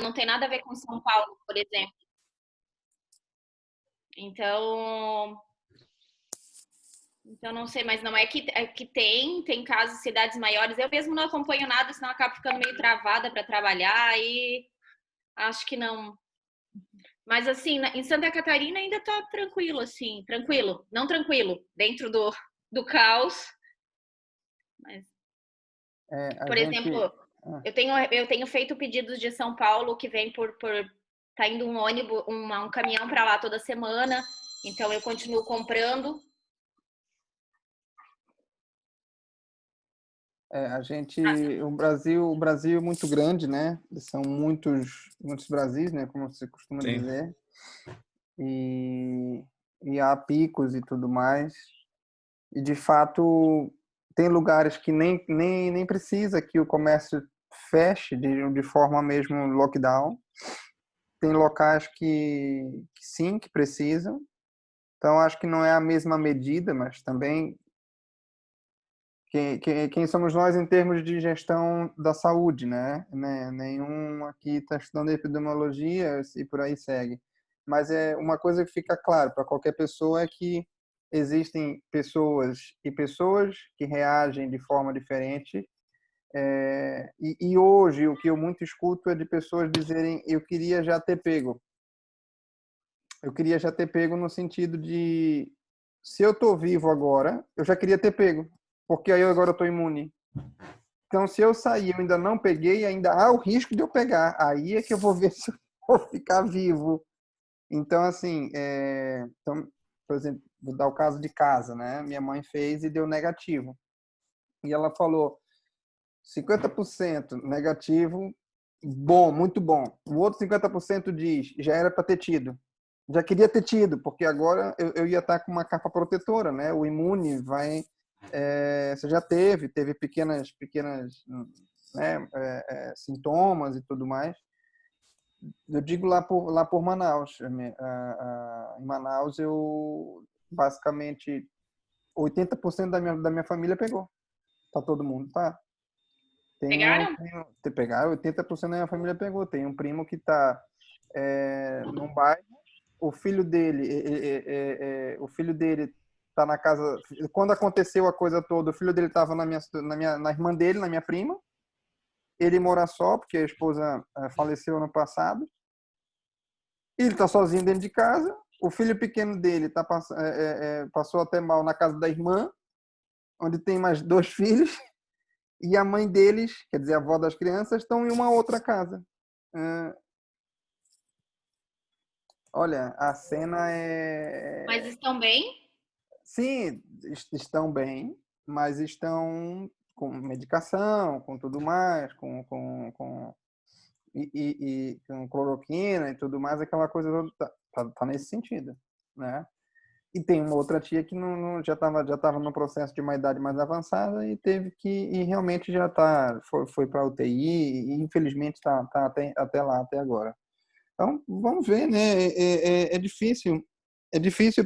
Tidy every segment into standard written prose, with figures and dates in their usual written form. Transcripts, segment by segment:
não tem nada a ver com São Paulo, por exemplo. Então, não sei, mas não é que tem casos, cidades maiores. Eu mesmo não acompanho nada, senão eu acabo ficando meio travada para trabalhar e acho que não. Mas assim, em Santa Catarina ainda tá tranquilo, assim, tranquilo, não tranquilo, dentro do caos. Mas, A por gente... exemplo, eu tenho feito pedidos de São Paulo que vem tá indo um ônibus, um caminhão para lá toda semana, então eu continuo comprando. O Brasil é muito grande, né? São muitos Brasis, né? Como você costuma Sim. dizer. E, e há picos e tudo mais. E, de fato, tem lugares que nem precisa que o comércio feche de forma mesmo lockdown. Tem locais que sim, que precisam. Então, acho que não é a mesma medida, mas também quem somos nós em termos de gestão da saúde, né? Nenhum aqui está estudando epidemiologia e por aí segue. Mas é uma coisa que fica claro para qualquer pessoa é que existem pessoas e pessoas que reagem de forma diferente. E hoje o que eu muito escuto é de pessoas dizerem: eu queria já ter pego. Eu queria já ter pego no sentido de, se eu estou vivo agora, eu já queria ter pego, porque aí agora eu estou imune. Então, se eu sair, eu ainda não peguei, ainda há o risco de eu pegar. Aí é que eu vou ver se eu vou ficar vivo. Então, assim, então, por exemplo, vou dar o caso de casa, né? Minha mãe fez e deu negativo. E ela falou, 50% negativo, bom, muito bom. O outro 50% diz, já era para ter tido. Já queria ter tido, porque agora eu ia estar com uma capa protetora, né? O imune vai... você já teve pequenas né, sintomas e tudo mais. Eu digo lá por Manaus. Em Manaus, eu basicamente 80% da minha família pegou. Tá todo mundo, tá? Pegaram? Pegar 80% da minha família pegou. Tem um primo que tá num bairro, o filho dele, o filho dele tá na casa. Quando aconteceu a coisa toda, o filho dele estava na irmã dele, na minha prima. Ele mora só, porque a esposa faleceu ano passado. Ele tá sozinho dentro de casa. O filho pequeno dele passou até mal na casa da irmã, onde tem mais dois filhos. E a mãe deles, quer dizer, a avó das crianças, estão em uma outra casa. Olha, a cena Mas estão bem? sim, estão bem, mas estão com medicação, com tudo mais, com cloroquina e tudo mais, aquela coisa tá nesse sentido, né? E tem uma outra tia que já tava no processo de uma idade mais avançada e teve que e realmente foi para UTI e infelizmente tá até lá até agora. Então, vamos ver, né? É difícil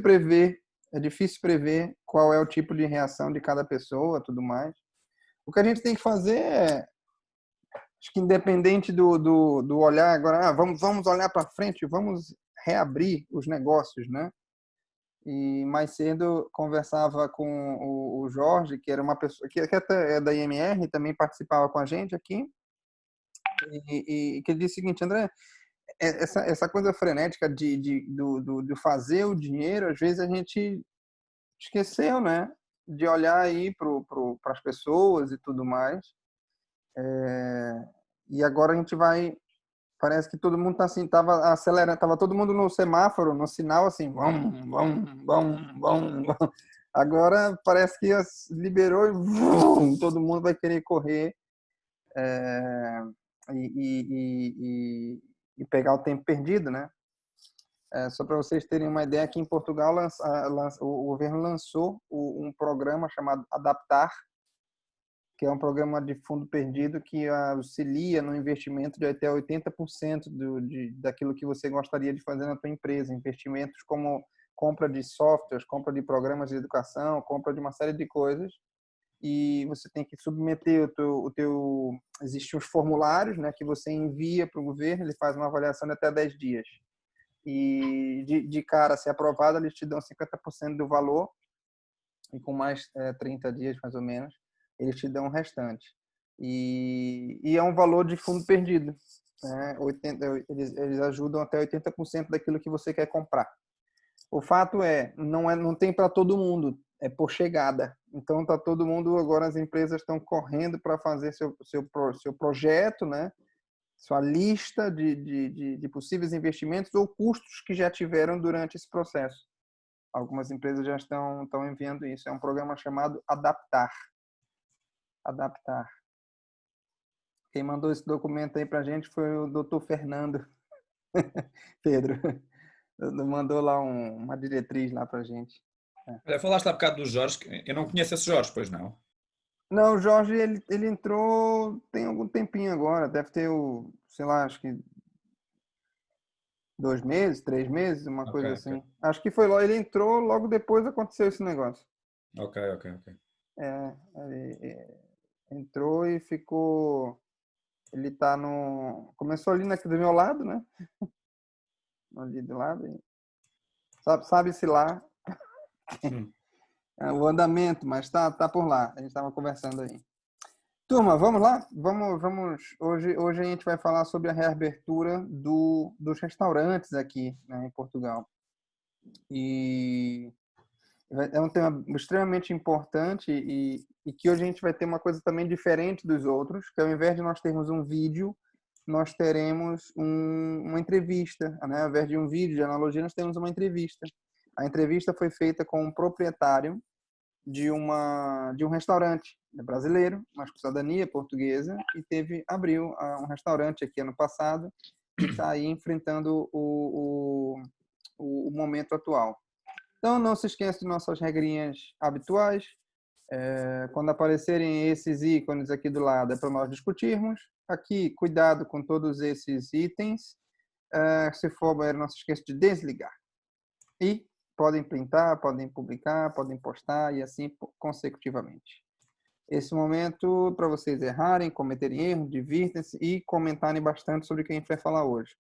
prever, é difícil prever qual é o tipo de reação de cada pessoa, tudo mais. O que a gente tem que fazer acho que independente do olhar agora, vamos olhar para frente, vamos reabrir os negócios, né? E mais cedo conversava com o Jorge, que era uma pessoa que até é da IMR, também participava com a gente aqui, e que ele disse o seguinte: André, essa coisa frenética do fazer o dinheiro, às vezes a gente esqueceu, né? De olhar aí para as pessoas e tudo mais. E agora a gente vai. Parece que todo mundo tá assim, tava acelerando, tava todo mundo no semáforo, no sinal, assim, vamos. Agora parece que liberou e todo mundo vai querer correr e pegar o tempo perdido, né? Só para vocês terem uma ideia, aqui em Portugal o governo lançou um programa chamado Adaptar, que é um programa de fundo perdido que auxilia no investimento de até 80% daquilo que você gostaria de fazer na tua empresa. Investimentos como compra de softwares, compra de programas de educação, compra de uma série de coisas. e você tem que submeter existem os formulários, né, que você envia para o governo, ele faz uma avaliação de até 10 dias. E de cara, se aprovado, eles te dão 50% do valor, e com mais 30 dias, mais ou menos, eles te dão o restante. E é um valor de fundo perdido. Né? Eles ajudam até 80% daquilo que você quer comprar. O fato não tem para todo mundo, é por chegada. Então, tá todo mundo, agora as empresas estão correndo para fazer seu projeto, né? Sua lista de possíveis investimentos ou custos que já tiveram durante esse processo. Algumas empresas já estão enviando isso. É um programa chamado Adaptar. Adaptar. Quem mandou esse documento aí para a gente foi o Dr. Fernando Pedro. Mandou lá uma diretriz lá para a gente. Falaste há bocado do Jorge, eu não conheço esse Jorge, pois não? Não, o Jorge, ele entrou tem algum tempinho agora, deve ter, sei lá, acho que 2 meses, 3 meses, uma coisa assim. Acho que foi lá, ele entrou, logo depois aconteceu esse negócio. Ok. Ele entrou e ficou, ele tá começou ali do meu lado, né? Ali do lado, sabe-se lá o andamento, mas tá por lá, a gente estava conversando aí. Turma, vamos lá? Vamos. Hoje a gente vai falar sobre a reabertura dos restaurantes aqui, né, em Portugal. E é um tema extremamente importante e que hoje a gente vai ter uma coisa também diferente dos outros, que ao invés de nós termos um vídeo, nós teremos uma entrevista, né? Ao invés de um vídeo de analogia, nós temos uma entrevista. A entrevista foi feita com um proprietário de um restaurante brasileiro, mas com cidadania portuguesa, e abriu um restaurante aqui ano passado e está aí enfrentando o momento atual. Então, não se esqueça de nossas regrinhas habituais. Quando aparecerem esses ícones aqui do lado, é para nós discutirmos. Aqui, cuidado com todos esses itens. Se for banheiro, não se esqueça de desligar. E podem printar, podem publicar, podem postar e assim consecutivamente. Esse momento para vocês errarem, cometerem erros, divirtem-se e comentarem bastante sobre o que a gente vai falar hoje.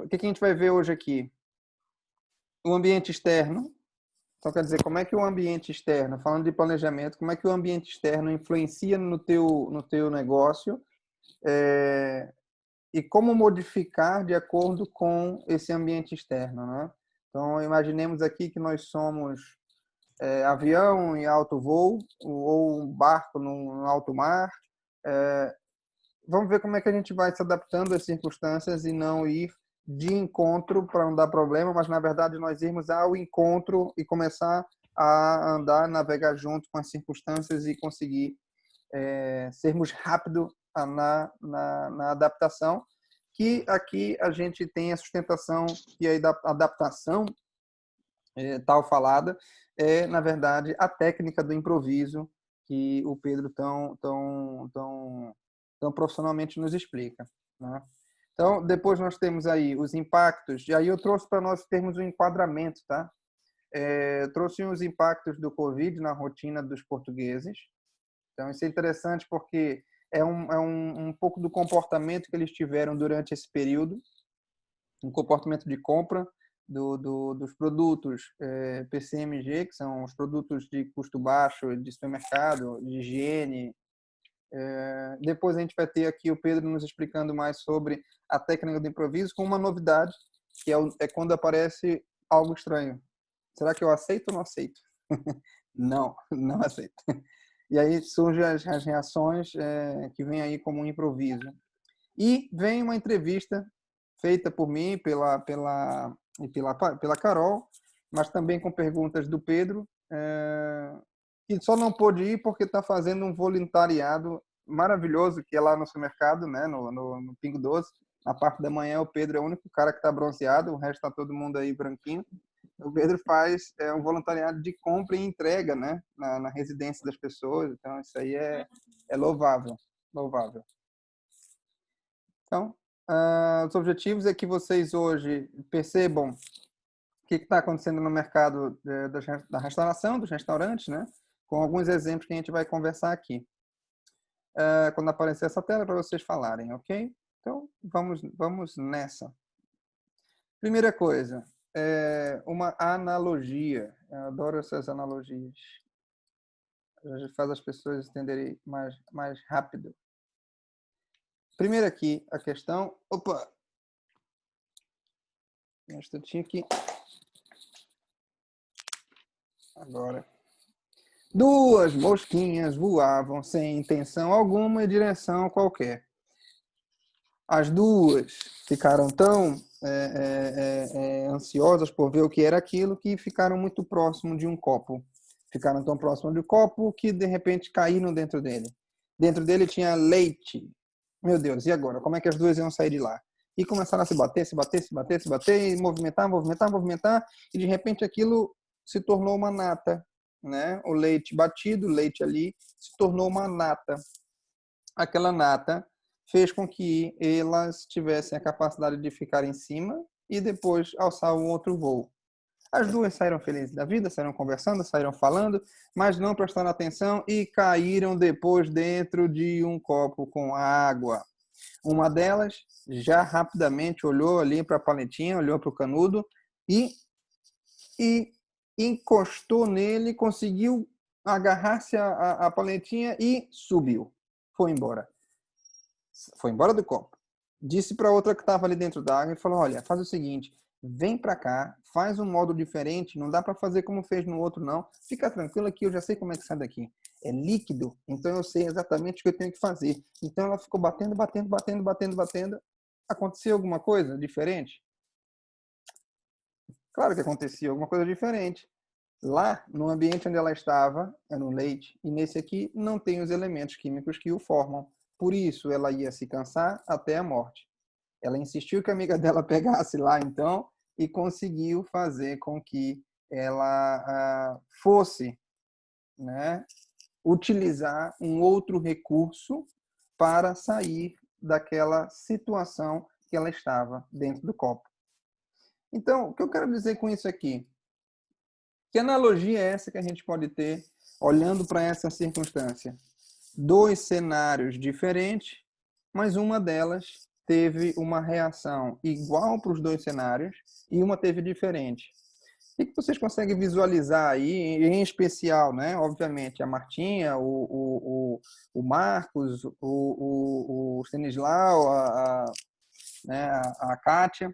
O que a gente vai ver hoje aqui? O ambiente externo. Então, quer dizer, como é que o ambiente externo, falando de planejamento, como é que o ambiente externo influencia no teu negócio e como modificar de acordo com esse ambiente externo, né? Então, imaginemos aqui que nós somos avião em alto voo ou um barco no alto mar. Vamos ver como é que a gente vai se adaptando às circunstâncias e não ir de encontro para não dar problema, mas na verdade nós irmos ao encontro e começar a andar, navegar junto com as circunstâncias e conseguir sermos rápidos na adaptação, que aqui a gente tem a sustentação e a adaptação tal falada na verdade, a técnica do improviso que o Pedro tão profissionalmente nos explica. Né? Então, depois nós temos aí os impactos, e aí eu trouxe para nós termos um enquadramento, tá? Trouxe os impactos do Covid na rotina dos portugueses. Então, isso é interessante porque é um pouco do comportamento que eles tiveram durante esse período, um comportamento de compra dos produtos PCMG, que são os produtos de custo baixo, de supermercado, de higiene. Depois a gente vai ter aqui o Pedro nos explicando mais sobre a técnica do improviso, com uma novidade, que é quando aparece algo estranho. Será que eu aceito ou não aceito? Não aceito. E aí surgem as reações que vêm aí como um improviso. E vem uma entrevista feita por mim, pela Carol, mas também com perguntas do Pedro, que só não pôde ir porque está fazendo um voluntariado maravilhoso, que é lá no supermercado, né, no Pingo Doce. Na parte da manhã, o Pedro é o único cara que está bronzeado, o resto está todo mundo aí branquinho. O Pedro faz um voluntariado de compra e entrega, né, na residência das pessoas. Então, isso aí é louvável. Louvável. Então, os objetivos é que vocês hoje percebam o que está acontecendo no mercado da restauração, dos restaurantes, né? com alguns exemplos que a gente vai conversar aqui. Quando aparecer essa tela, para vocês falarem, ok? Então, vamos nessa. Primeira coisa, uma analogia. Eu adoro essas analogias. A gente faz as pessoas entenderem mais rápido. Primeiro aqui, a questão... Opa! Um instantinho aqui. Agora. Duas mosquinhas voavam sem intenção alguma em direção qualquer. As duas ficaram tão ansiosas por ver o que era aquilo que ficaram muito próximo de um copo. Ficaram tão próximo de um copo que, de repente, caíram dentro dele. Dentro dele tinha leite. Meu Deus, e agora? Como é que as duas iam sair de lá? E começaram a se bater, e movimentar, e de repente aquilo se tornou uma nata, né? O leite batido, o leite ali, se tornou uma nata. Aquela nata fez com que elas tivessem a capacidade de ficar em cima e depois alçar um outro voo. As duas saíram felizes da vida, saíram conversando, saíram falando, mas não prestando atenção e caíram depois dentro de um copo com água. Uma delas já rapidamente olhou ali para a paletinha, olhou para o canudo e encostou nele, conseguiu agarrar-se à paletinha e subiu. Foi embora. Foi embora do copo. Disse para outra que estava ali dentro da água e falou, olha, faz o seguinte, vem para cá, faz um modo diferente, não dá para fazer como fez no outro não. Fica tranquila que eu já sei como é que sai daqui. É líquido, então eu sei exatamente o que eu tenho que fazer. Então ela ficou batendo. Aconteceu alguma coisa diferente? Claro que acontecia alguma coisa diferente. Lá, no ambiente onde ela estava, era um leite, e nesse aqui não tem os elementos químicos que o formam. Por isso, ela ia se cansar até a morte. Ela insistiu que a amiga dela pegasse lá, então, e conseguiu fazer com que ela fosse, né, utilizar um outro recurso para sair daquela situação que ela estava dentro do copo. Então, o que eu quero dizer com isso aqui? Que analogia é essa que a gente pode ter olhando para essa circunstância? Dois cenários diferentes, mas uma delas teve uma reação igual para os dois cenários e uma teve diferente. O que vocês conseguem visualizar aí, em especial, né? Obviamente, a Martinha, o Marcos, o Stanislau, né? A Kátia. O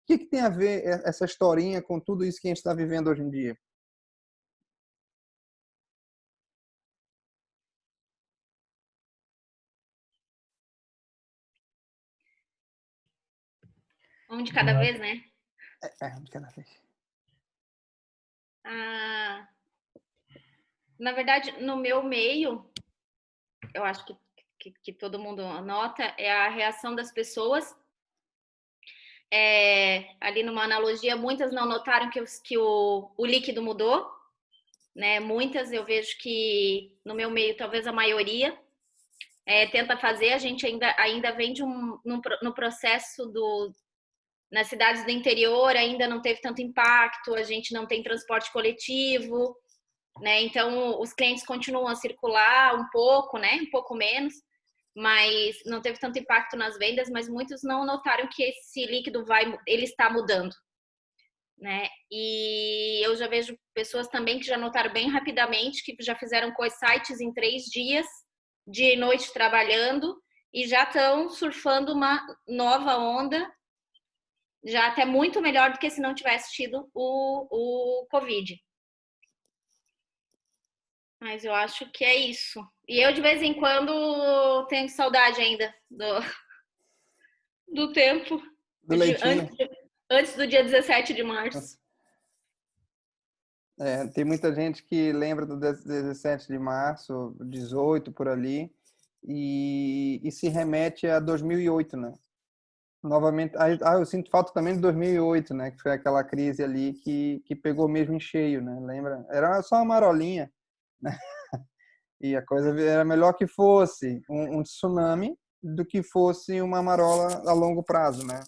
que tem a ver essa historinha com tudo isso que a gente está vivendo hoje em dia? Um de cada vez, né? Um de cada vez. Na verdade, no meu meio, eu acho que todo mundo nota, é a reação das pessoas. Ali numa analogia, muitas não notaram que o líquido mudou, né? Muitas eu vejo que no meu meio, talvez a maioria, tenta fazer. A gente ainda vem no processo nas cidades do interior, ainda não teve tanto impacto, a gente não tem transporte coletivo, né? Então os clientes continuam a circular um pouco, né? Um pouco menos, mas não teve tanto impacto nas vendas, mas muitos não notaram que esse líquido ele está mudando, né? E eu já vejo pessoas também que já notaram bem rapidamente, que já fizeram sites em 3 dias, dia e noite trabalhando, e já estão surfando uma nova onda, já até muito melhor do que se não tivesse tido o Covid. Mas eu acho que é isso. E eu, de vez em quando, tenho saudade ainda do tempo. Do leitinho. Antes do dia 17 de março. Tem muita gente que lembra do 17 de março, 18, por ali, e se remete a 2008, né? Novamente, eu sinto falta também de 2008, né? Que foi aquela crise ali que pegou mesmo em cheio, né? Lembra? Era só uma marolinha, né? E a coisa era melhor que fosse um tsunami do que fosse uma marola a longo prazo, né?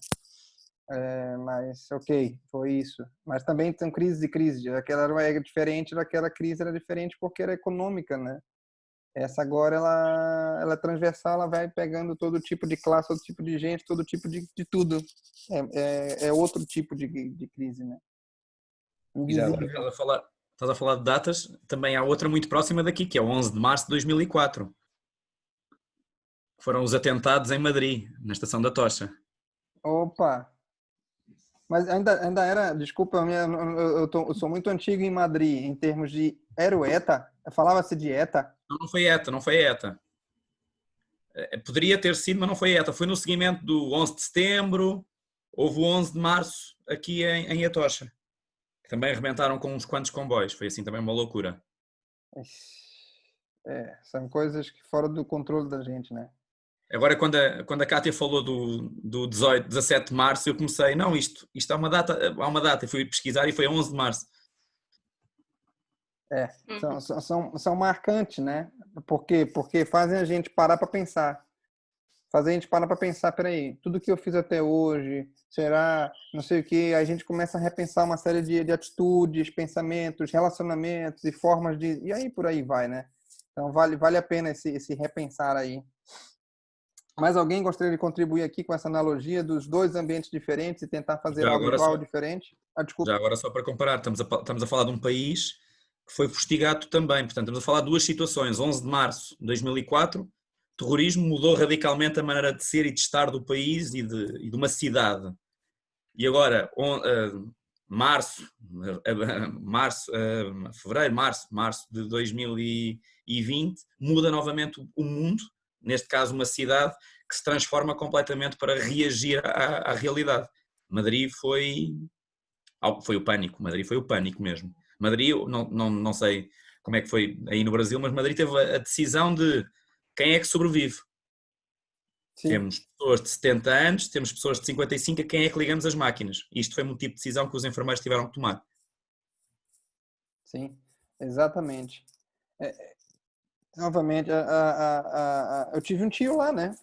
Mas, ok, foi isso. Mas também tem crise de crise. Aquela era diferente, daquela crise era diferente porque era econômica, né? Essa agora, ela é transversal, ela vai pegando todo tipo de classe, todo tipo de gente, todo tipo de tudo. É outro tipo de crise, né? E já agora Invisível. estás a falar de datas, também há outra muito próxima daqui, que é o 11 de março de 2004, que foram os atentados em Madrid, na Estação da Tocha. Opa! Mas ainda era, desculpa, eu sou muito antigo em Madrid, em termos de. Era o ETA? Falava-se de ETA? Não, não foi ETA, não foi ETA. Poderia ter sido, mas não foi ETA. Foi no seguimento do 11 de setembro, houve o 11 de março aqui em Atocha, que também arrebentaram com uns quantos comboios. Foi assim também uma loucura. São coisas que fora do controle da gente, né? Agora, quando a Cátia falou do 17 de março, eu comecei, não, isto há uma data, e fui pesquisar e foi 11 de março. São marcantes, né? Por quê? Porque fazem a gente parar para pensar. Fazem a gente parar para pensar, peraí, tudo que eu fiz até hoje, será, não sei o quê, a gente começa a repensar uma série de atitudes, pensamentos, relacionamentos e formas de... E aí por aí vai, né? Então vale a pena esse repensar aí. Mais alguém gostaria de contribuir aqui com essa analogia dos dois ambientes diferentes e tentar fazer Já algo agora igual só, ou diferente? já Desculpa. agora só para comparar, estamos a falar de um país que foi fustigado também, portanto, estamos a falar de duas situações. 11 de março de 2004, terrorismo mudou radicalmente a maneira de ser e de estar do país e de uma cidade. E agora, fevereiro, março de 2020, muda novamente o mundo, neste caso uma cidade, que se transforma completamente para reagir à realidade. Madrid foi o pânico, Madrid foi o pânico mesmo. Madrid, não sei como é que foi aí no Brasil, mas Madrid teve a decisão de quem é que sobrevive. Sim, Temos pessoas de 70 anos, temos pessoas de 55, a quem é que ligamos as máquinas? Isto foi um tipo de decisão que os enfermeiros tiveram que tomar. sim, exatamente. Novamente, eu tive um tio lá, né?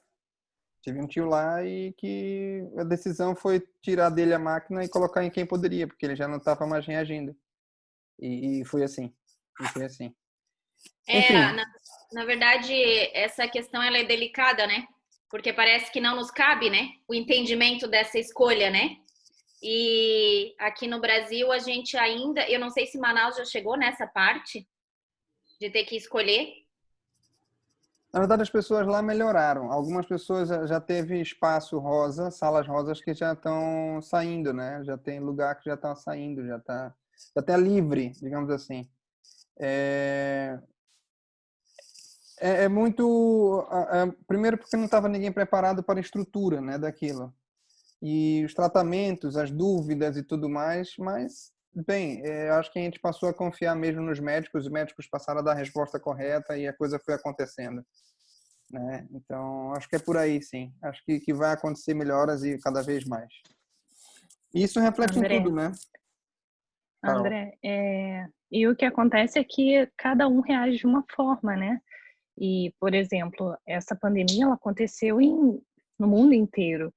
Tive um tio lá e que a decisão foi tirar dele a máquina e colocar em quem poderia, porque ele já não estava mais reagindo. E foi assim. E foi assim. É, Enfim, na verdade, essa questão ela é delicada, né? Porque parece que não nos cabe, né? O entendimento dessa escolha, né? E aqui no Brasil a gente ainda, eu não sei se Manaus já chegou nessa parte de ter que escolher. na verdade as pessoas lá melhoraram. Algumas pessoas já teve espaço rosa, salas rosas que já estão saindo, né? Já tem lugar que já está saindo, já tá livre, digamos assim. É, é muito, primeiro porque não estava ninguém preparado para a estrutura, né, daquilo. E os tratamentos, as dúvidas e tudo mais, mas, bem, acho que a gente passou a confiar mesmo nos médicos, os médicos passaram a dar a resposta correta e a coisa foi acontecendo, né? Então, acho que é por aí, sim. Acho que vai acontecer melhoras e cada vez mais. E isso reflete em André, tudo, né, Carol? André, e o que acontece é que cada um reage de uma forma, né? E, por exemplo, essa pandemia ela aconteceu no mundo inteiro.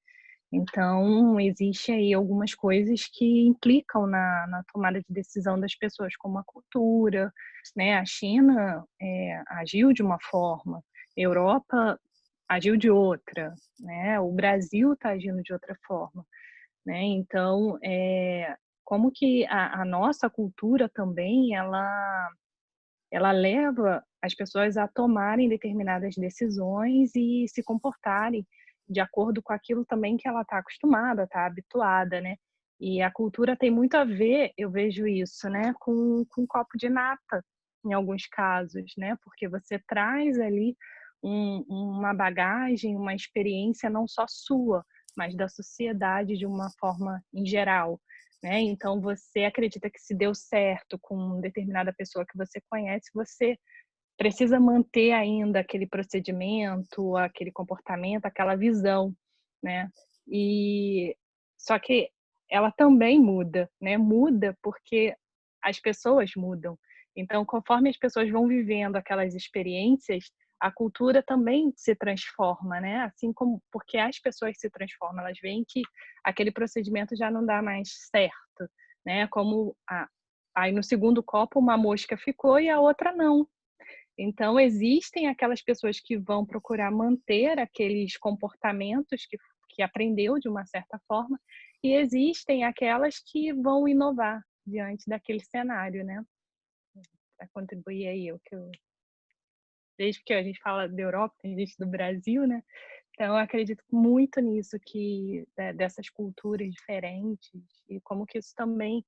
Então, existe aí algumas coisas que implicam na tomada de decisão das pessoas, como a cultura, né? A China agiu de uma forma, a Europa agiu de outra, né? O Brasil está agindo de outra forma, né? Então, como que a nossa cultura também, ela leva as pessoas a tomarem determinadas decisões e se comportarem de acordo com aquilo também que ela está acostumada, está habituada, né? E a cultura tem muito a ver, eu vejo isso, né, com um copo de nata, em alguns casos, né? Porque você traz ali uma bagagem, uma experiência não só sua, mas da sociedade de uma forma em geral, né? Então, você acredita que se deu certo com determinada pessoa que você conhece, você precisa manter ainda aquele procedimento, aquele comportamento, aquela visão, né? E só que ela também muda, né? Muda porque as pessoas mudam. Então, conforme as pessoas vão vivendo aquelas experiências, a cultura também se transforma, né? Assim como porque as pessoas se transformam, elas veem que aquele procedimento já não dá mais certo, né? Como aí no segundo copo uma mosca ficou e a outra não. Então existem aquelas pessoas que vão procurar manter aqueles comportamentos que aprendeu de uma certa forma, e existem aquelas que vão inovar diante daquele cenário, né? Para contribuir aí o que eu desde que a gente fala da Europa, tem gente do Brasil, né? Então, eu acredito muito nisso, que dessas culturas diferentes e como que isso também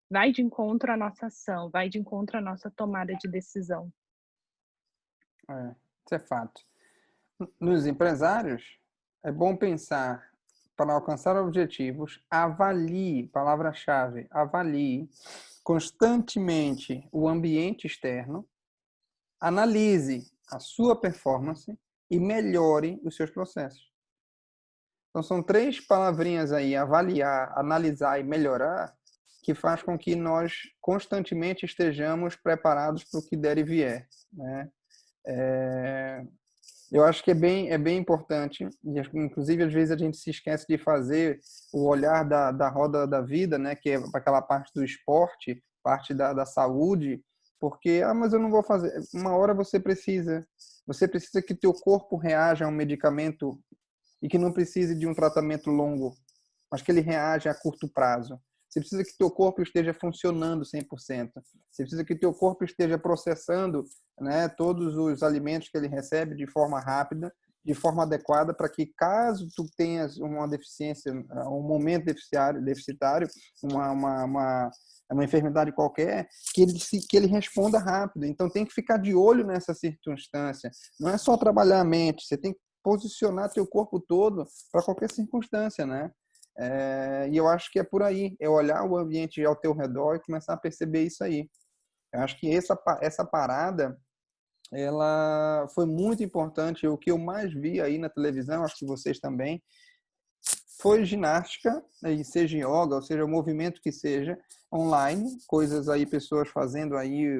vai de encontro à nossa ação, vai de encontro à nossa tomada de decisão. Isso é fato. Nos empresários, é bom pensar, para alcançar objetivos, avalie, palavra-chave, avalie constantemente o ambiente externo, analise a sua performance e melhore os seus processos. Então, são 3 palavrinhas aí, avaliar, analisar e melhorar, que faz com que nós constantemente estejamos preparados para o que der e vier, né? Eu acho que é bem importante, e inclusive às vezes a gente se esquece de fazer o olhar da roda da vida, né, que é aquela parte do esporte, parte da saúde, porque, mas eu não vou fazer. Uma hora você precisa que teu corpo reaja a um medicamento e que não precise de um tratamento longo, mas que ele reaja a curto prazo. Você precisa que teu corpo esteja funcionando 100%. Você precisa que teu corpo esteja processando, né, todos os alimentos que ele recebe de forma rápida, de forma adequada, para que caso tu tenhas uma deficiência, um momento deficitário, uma enfermidade qualquer, que ele responda rápido. Então tem que ficar de olho nessa circunstância. Não é só trabalhar a mente, você tem que posicionar teu corpo todo para qualquer circunstância, né? E eu acho que é por aí, é olhar o ambiente ao teu redor e começar a perceber isso aí. Eu acho que essa parada, ela foi muito importante. O que eu mais vi aí na televisão, acho que vocês também, foi ginástica, seja yoga, ou seja, o movimento que seja, online, coisas aí, pessoas fazendo aí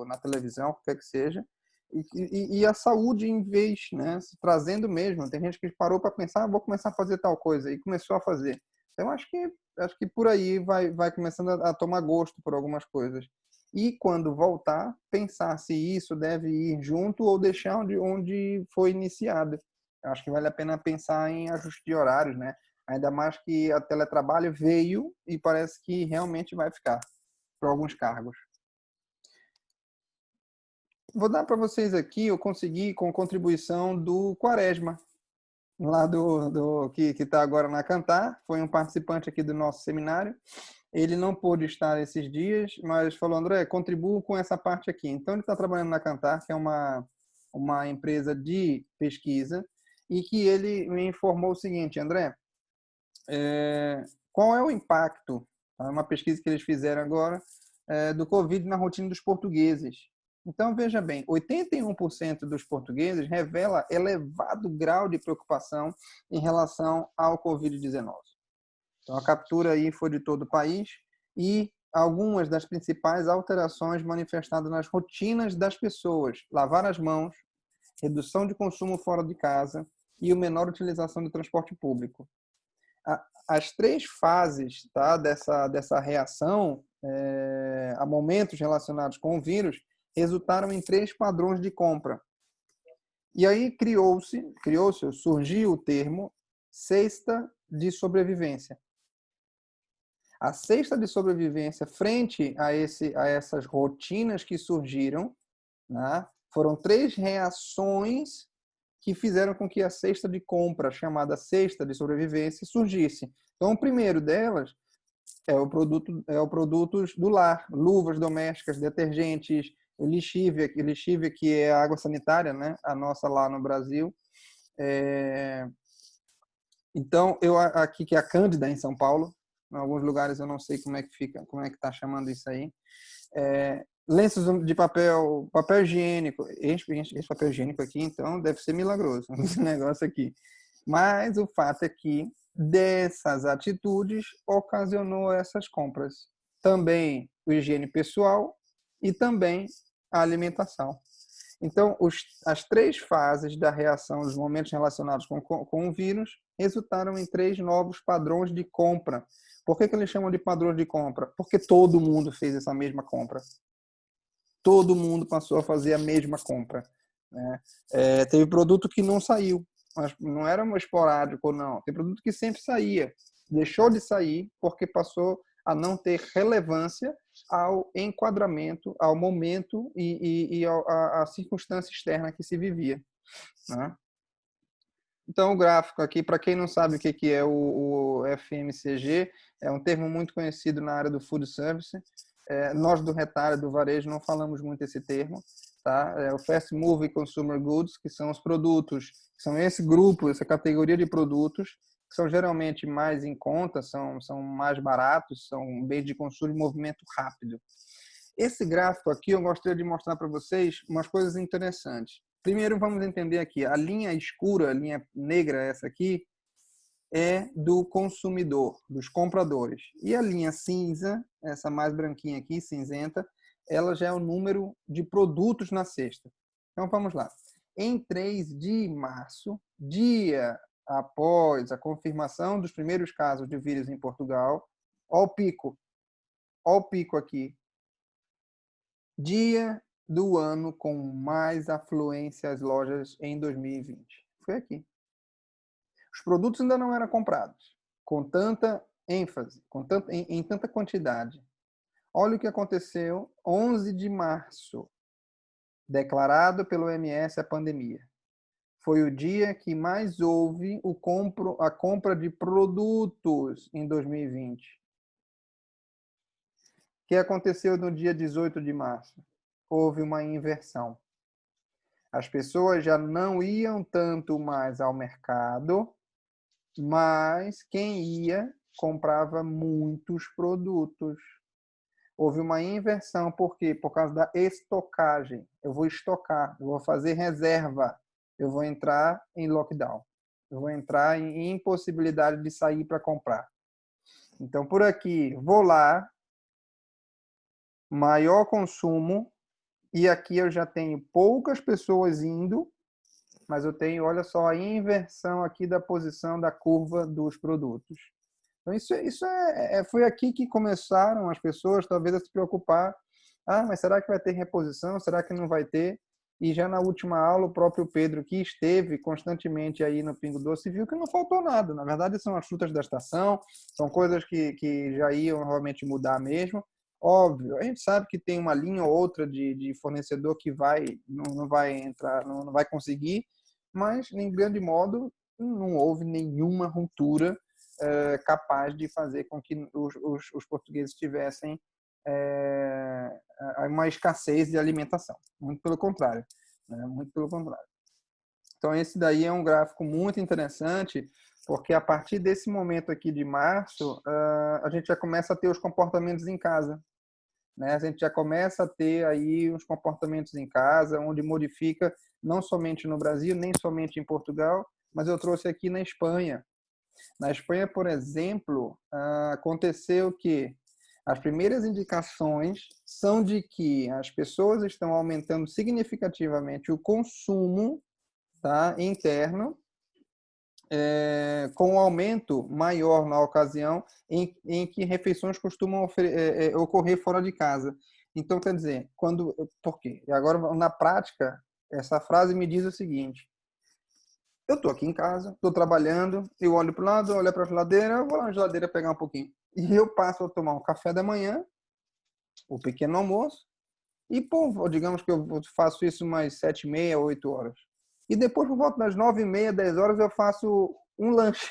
na televisão, o que quer que seja, e a saúde em vez, né, trazendo mesmo. Tem gente que parou para pensar, vou começar a fazer tal coisa, e começou a fazer. Então, acho que por aí vai começando a tomar gosto por algumas coisas. E quando voltar, pensar se isso deve ir junto ou deixar onde foi iniciado. Eu acho que vale a pena pensar em ajuste de horários, né? Ainda mais que a teletrabalho veio e parece que realmente vai ficar para alguns cargos. Vou dar para vocês aqui, eu consegui com contribuição do Quaresma, lá que está agora na Cantar, foi um participante aqui do nosso seminário. Ele não pôde estar esses dias, mas falou: André, contribuo com essa parte aqui. Então, ele está trabalhando na Cantar, que é uma empresa de pesquisa, e que ele me informou o seguinte: André, qual é o impacto, uma pesquisa que eles fizeram agora, do Covid na rotina dos portugueses. Então, veja bem, 81% dos portugueses revela elevado grau de preocupação em relação ao Covid-19. Então, a captura aí foi de todo o país e algumas das principais alterações manifestadas nas rotinas das pessoas: lavar as mãos, redução de consumo fora de casa e a menor utilização do transporte público. As 3 fases, tá, dessa reação a momentos relacionados com o vírus resultaram em 3 padrões de compra. E aí surgiu o termo cesta de sobrevivência. A cesta de sobrevivência frente a essas rotinas que surgiram, né, foram 3 reações que fizeram com que a cesta de compra, chamada cesta de sobrevivência, surgisse. Então, o primeiro delas é o produtos do lar: luvas domésticas, detergentes, lixívia, que é a água sanitária, né? A nossa lá no Brasil. Então, aqui que é a Cândida, em São Paulo, em alguns lugares eu não sei como é que fica, como é que está chamando isso aí. Lenços de papel higiênico. Esse papel higiênico aqui, então, deve ser milagroso, esse negócio aqui. Mas o fato é que dessas atitudes ocasionou essas compras. Também o higiene pessoal e também a alimentação. Então, as 3 fases da reação, os momentos relacionados com o vírus, resultaram em 3 novos padrões de compra. Por que eles chamam de padrões de compra? Porque todo mundo fez essa mesma compra. Todo mundo passou a fazer a mesma compra, né? Teve produto que não saiu, mas não era um esporádico, não. Tem produto que sempre saía. Deixou de sair porque passou a não ter relevância ao enquadramento, ao momento e à circunstância externa que se vivia, né? Então, o gráfico aqui, para quem não sabe o que é o FMCG, é um termo muito conhecido na área do food service. Nós do retalho, do varejo, não falamos muito esse termo, tá? É o Fast Moving Consumer Goods, que são os produtos, são esse grupo, essa categoria de produtos, que são geralmente mais em conta, são mais baratos, são bens de consumo de movimento rápido. Esse gráfico aqui eu gostaria de mostrar para vocês umas coisas interessantes. Primeiro, vamos entender aqui, a linha escura, a linha negra, essa aqui, é do consumidor, dos compradores. E a linha cinza, essa mais branquinha aqui, cinzenta, ela já é o número de produtos na cesta. Então, vamos lá. Em 3 de março, dia após a confirmação dos primeiros casos de vírus em Portugal, ó o pico aqui. Dia do ano com mais afluência às lojas em 2020. Foi aqui. Os produtos ainda não eram comprados com tanta ênfase, em tanta quantidade. Olha o que aconteceu 11 de março, declarado pelo OMS a pandemia. Foi o dia que mais houve a compra de produtos em 2020. O que aconteceu no dia 18 de março? Houve uma inversão. As pessoas já não iam tanto mais ao mercado, mas quem ia comprava muitos produtos. Houve uma inversão, por quê? Por causa da estocagem. Eu vou estocar, eu vou fazer reserva, eu vou entrar em lockdown, eu vou entrar em impossibilidade de sair para comprar. Então, por aqui, vou lá, maior consumo, e aqui eu já tenho poucas pessoas indo, mas eu tenho, olha só, a inversão aqui da posição da curva dos produtos. Então, foi aqui que começaram as pessoas, talvez, a se preocupar. Mas será que vai ter reposição? Será que não vai ter? E já na última aula, o próprio Pedro, que esteve constantemente aí no Pingo Doce, viu que não faltou nada. Na verdade, são as frutas da estação, são coisas que já iam realmente mudar mesmo. Óbvio, a gente sabe que tem uma linha ou outra de fornecedor que não vai entrar, não vai conseguir, mas, em grande modo, não houve nenhuma ruptura capaz de fazer com que os portugueses tivessem uma escassez de alimentação. Muito pelo contrário, né? Muito pelo contrário. Então, esse daí é um gráfico muito interessante, porque a partir desse momento aqui de março, a gente já começa a ter os comportamentos em casa, né? A gente já começa a ter aí os comportamentos em casa, onde modifica não somente no Brasil, nem somente em Portugal, mas eu trouxe aqui na Espanha. Na Espanha, por exemplo, aconteceu que as primeiras indicações são de que as pessoas estão aumentando significativamente o consumo, tá, interno, com um aumento maior na ocasião em que refeições costumam ocorrer fora de casa. Então, quer dizer, por quê? E agora, na prática, essa frase me diz o seguinte: eu estou aqui em casa, estou trabalhando, eu olho para o lado, olho para a geladeira, eu vou lá na geladeira pegar um pouquinho. E eu passo a tomar um café da manhã, o pequeno almoço, e, digamos que eu faço isso umas 7h30, 8 horas. E depois, por volta das 9h30, 10 horas, eu faço um lanche.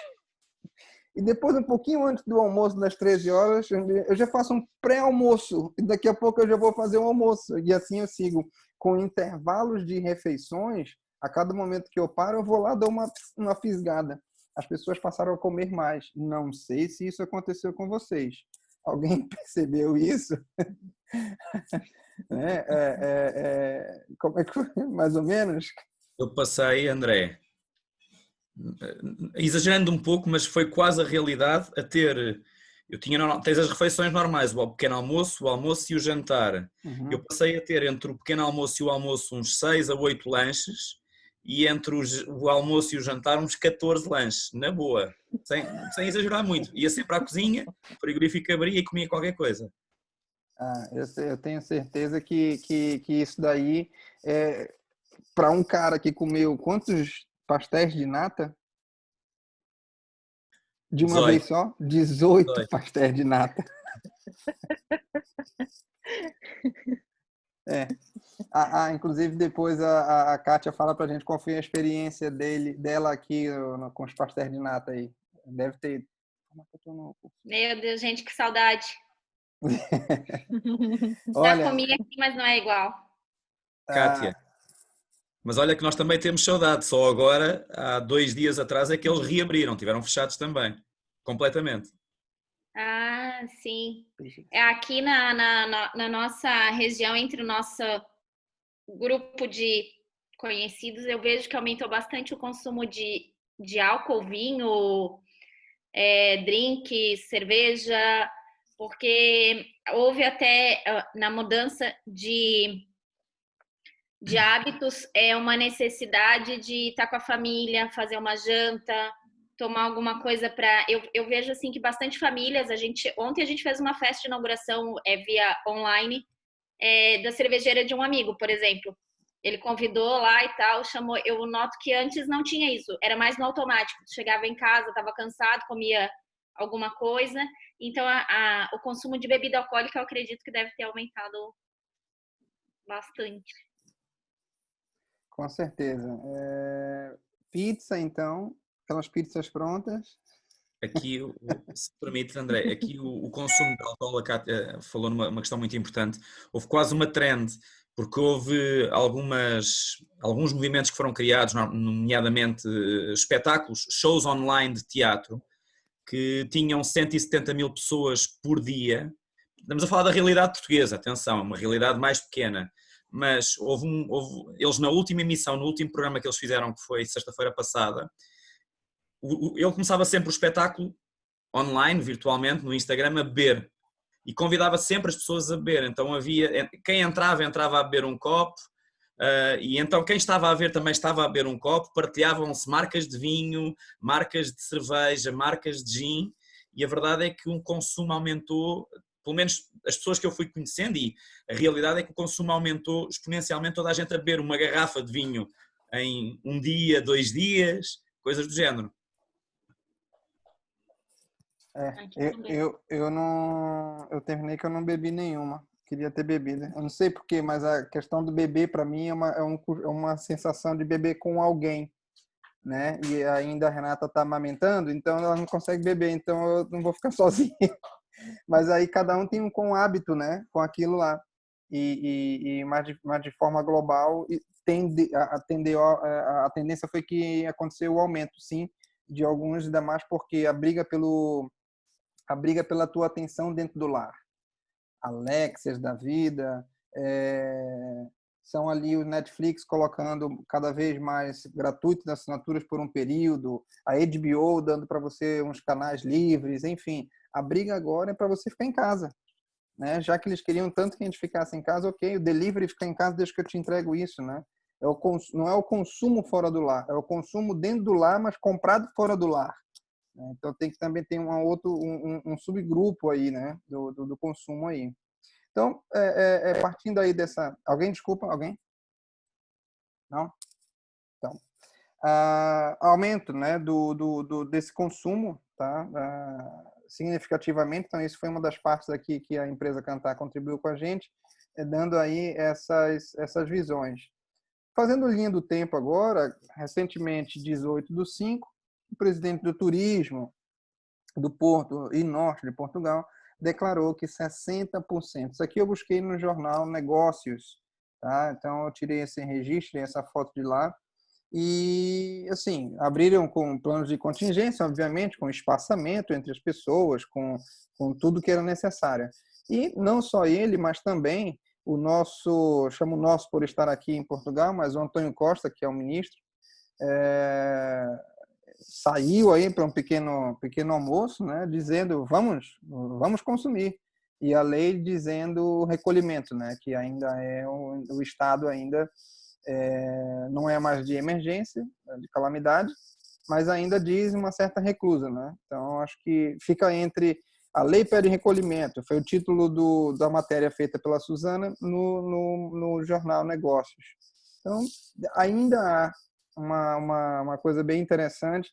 E depois, um pouquinho antes do almoço, das 13 horas, eu já faço um pré-almoço. E daqui a pouco eu já vou fazer um almoço. E assim eu sigo com intervalos de refeições. A cada momento que eu paro, eu vou lá dar uma fisgada. As pessoas passaram a comer mais. Não sei se isso aconteceu com vocês. Alguém percebeu isso? Como é que foi? Mais ou menos? Eu passei, André, exagerando um pouco, mas foi quase a realidade, a ter Tens as refeições normais, o pequeno almoço, o almoço e o jantar. Eu passei a ter entre o pequeno almoço e o almoço uns 6 a 8 lanches e entre o almoço e o jantar uns 14 lanches, na boa, sem exagerar muito. Ia sempre à cozinha, o frigorífico abria e comia qualquer coisa. Eu tenho certeza que isso daí, para um cara que comeu quantos pastéis de nata? De uma 18. vez só? 18 18. pastéis de nata. Inclusive depois a Kátia fala pra gente qual foi a experiência dela aqui com os pastéis de nata aí. Deve ter... Meu Deus, gente, que saudade. Já Olha, comi aqui, mas não é igual. Kátia, mas olha que nós também temos saudade, só agora, há 2 dias atrás, é que eles reabriram, tiveram fechados também, completamente. Ah, sim. Aqui na nossa região, entre o nosso grupo de conhecidos, eu vejo que aumentou bastante o consumo de álcool, vinho, drink, cerveja, porque houve até na mudança de hábitos uma necessidade de estar com a família, fazer uma janta, tomar alguma coisa para... Eu vejo assim que bastante famílias, ontem a gente fez uma festa de inauguração via online da cervejeira de um amigo, por exemplo. Ele convidou lá e tal, chamou. Eu noto que antes não tinha isso, era mais no automático. Chegava em casa, estava cansado, comia alguma coisa. Então, o consumo de bebida alcoólica, eu acredito que deve ter aumentado bastante. com certeza. Pizza, então, aquelas pizzas prontas. Aqui, se permite, André, aqui o consumo de álcool, a Cátia falou numa questão muito importante. Houve quase uma trend, porque houve alguns movimentos que foram criados, nomeadamente espetáculos, shows online de teatro, que tinham 170 mil pessoas por dia. Estamos a falar da realidade portuguesa, atenção, uma realidade mais pequena. Mas eles na última emissão, no último programa que eles fizeram, que foi sexta-feira passada, ele começava sempre o espetáculo online, virtualmente, no Instagram, a beber. E convidava sempre as pessoas a beber. Então quem entrava a beber um copo, e então quem estava a ver também estava a beber um copo, partilhavam-se marcas de vinho, marcas de cerveja, marcas de gin, e a verdade é que o consumo aumentou, pelo menos as pessoas que eu fui conhecendo, e a realidade é que o consumo aumentou exponencialmente, toda a gente a beber uma garrafa de vinho em 1 dia, 2 dias, coisas do género. Eu terminei que eu não bebi nenhuma. Queria ter bebido. Eu não sei porquê, mas a questão do beber para mim é uma sensação de beber com alguém, né? E ainda a Renata tá amamentando, então ela não consegue beber, então eu não vou ficar sozinho. Mas aí cada um tem um hábito, né? Com aquilo lá. Mas de forma global, a tendência foi que aconteceu o aumento, sim, de alguns, ainda mais porque a briga pela tua atenção dentro do lar. Alexias da vida, são ali o Netflix colocando cada vez mais gratuitas assinaturas por um período, a HBO dando para você uns canais livres, enfim. A briga agora é para você ficar em casa, né? Já que eles queriam tanto que a gente ficasse em casa, ok, o delivery fica em casa, deixa que eu te entrego isso, né? Não é o consumo fora do lar, é o consumo dentro do lar, mas comprado fora do lar. Então tem que também ter um subgrupo aí, né, do consumo aí. Então, partindo aí dessa... Alguém? Desculpa, alguém? Não? Então, aumento, né, desse consumo, tá? Significativamente. Então, isso foi uma das partes aqui que a empresa Kantar contribuiu com a gente, dando aí essas visões. Fazendo linha do tempo agora, recentemente, 18/5, o presidente do turismo do Porto e Norte de Portugal declarou que 60%. Isso aqui eu busquei no jornal Negócios, tá? Então eu tirei esse registro, essa foto de lá. E, assim, abriram com planos de contingência, obviamente, com espaçamento entre as pessoas, com tudo que era necessário. E não só ele, mas também chamo nosso por estar aqui em Portugal, mas o Antônio Costa, que é o ministro, saiu aí para um pequeno almoço, né, dizendo vamos consumir, e a lei dizendo recolhimento, né, que ainda é o estado ainda não é mais de emergência, de calamidade, mas ainda diz uma certa reclusa, né? Então acho que fica entre a lei pede recolhimento, foi o título da matéria feita pela Suzana no jornal Negócios. Então ainda há uma coisa bem interessante,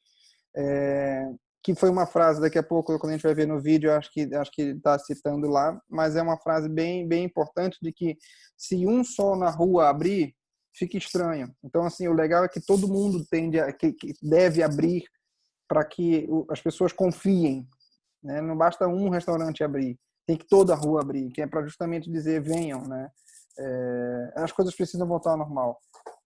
que foi uma frase, daqui a pouco, quando a gente vai ver no vídeo, acho que está citando lá, mas é uma frase bem, bem importante de que se um só na rua abrir, fica estranho. Então, assim, o legal é que todo mundo que deve abrir para que as pessoas confiem, né? Não basta um restaurante abrir, tem que toda a rua abrir, que é para justamente dizer venham, né? As coisas precisam voltar ao normal.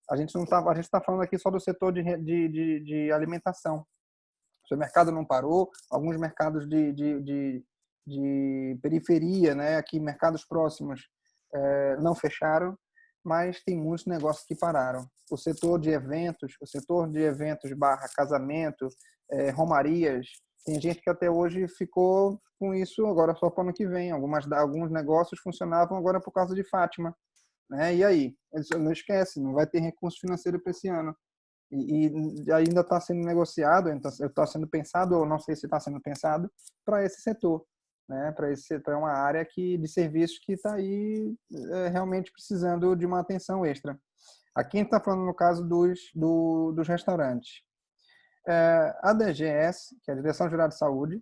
A gente está falando aqui só do setor de alimentação. O supermercado não parou, alguns mercados de periferia, né? Aqui mercados próximos não fecharam, mas tem muitos negócios que pararam. O setor de eventos / casamento, romarias, tem gente que até hoje ficou com isso agora só para o ano que vem. Alguns negócios funcionavam agora por causa de Fátima, né? E aí? Não esquece, não vai ter recurso financeiro para esse ano. E ainda está sendo negociado, está sendo pensado, ou não sei se está sendo pensado, para esse setor, né? Para uma área de serviços que está aí realmente precisando de uma atenção extra. Aqui a gente está falando no caso dos restaurantes. A DGS, que é a Direção Geral de Saúde,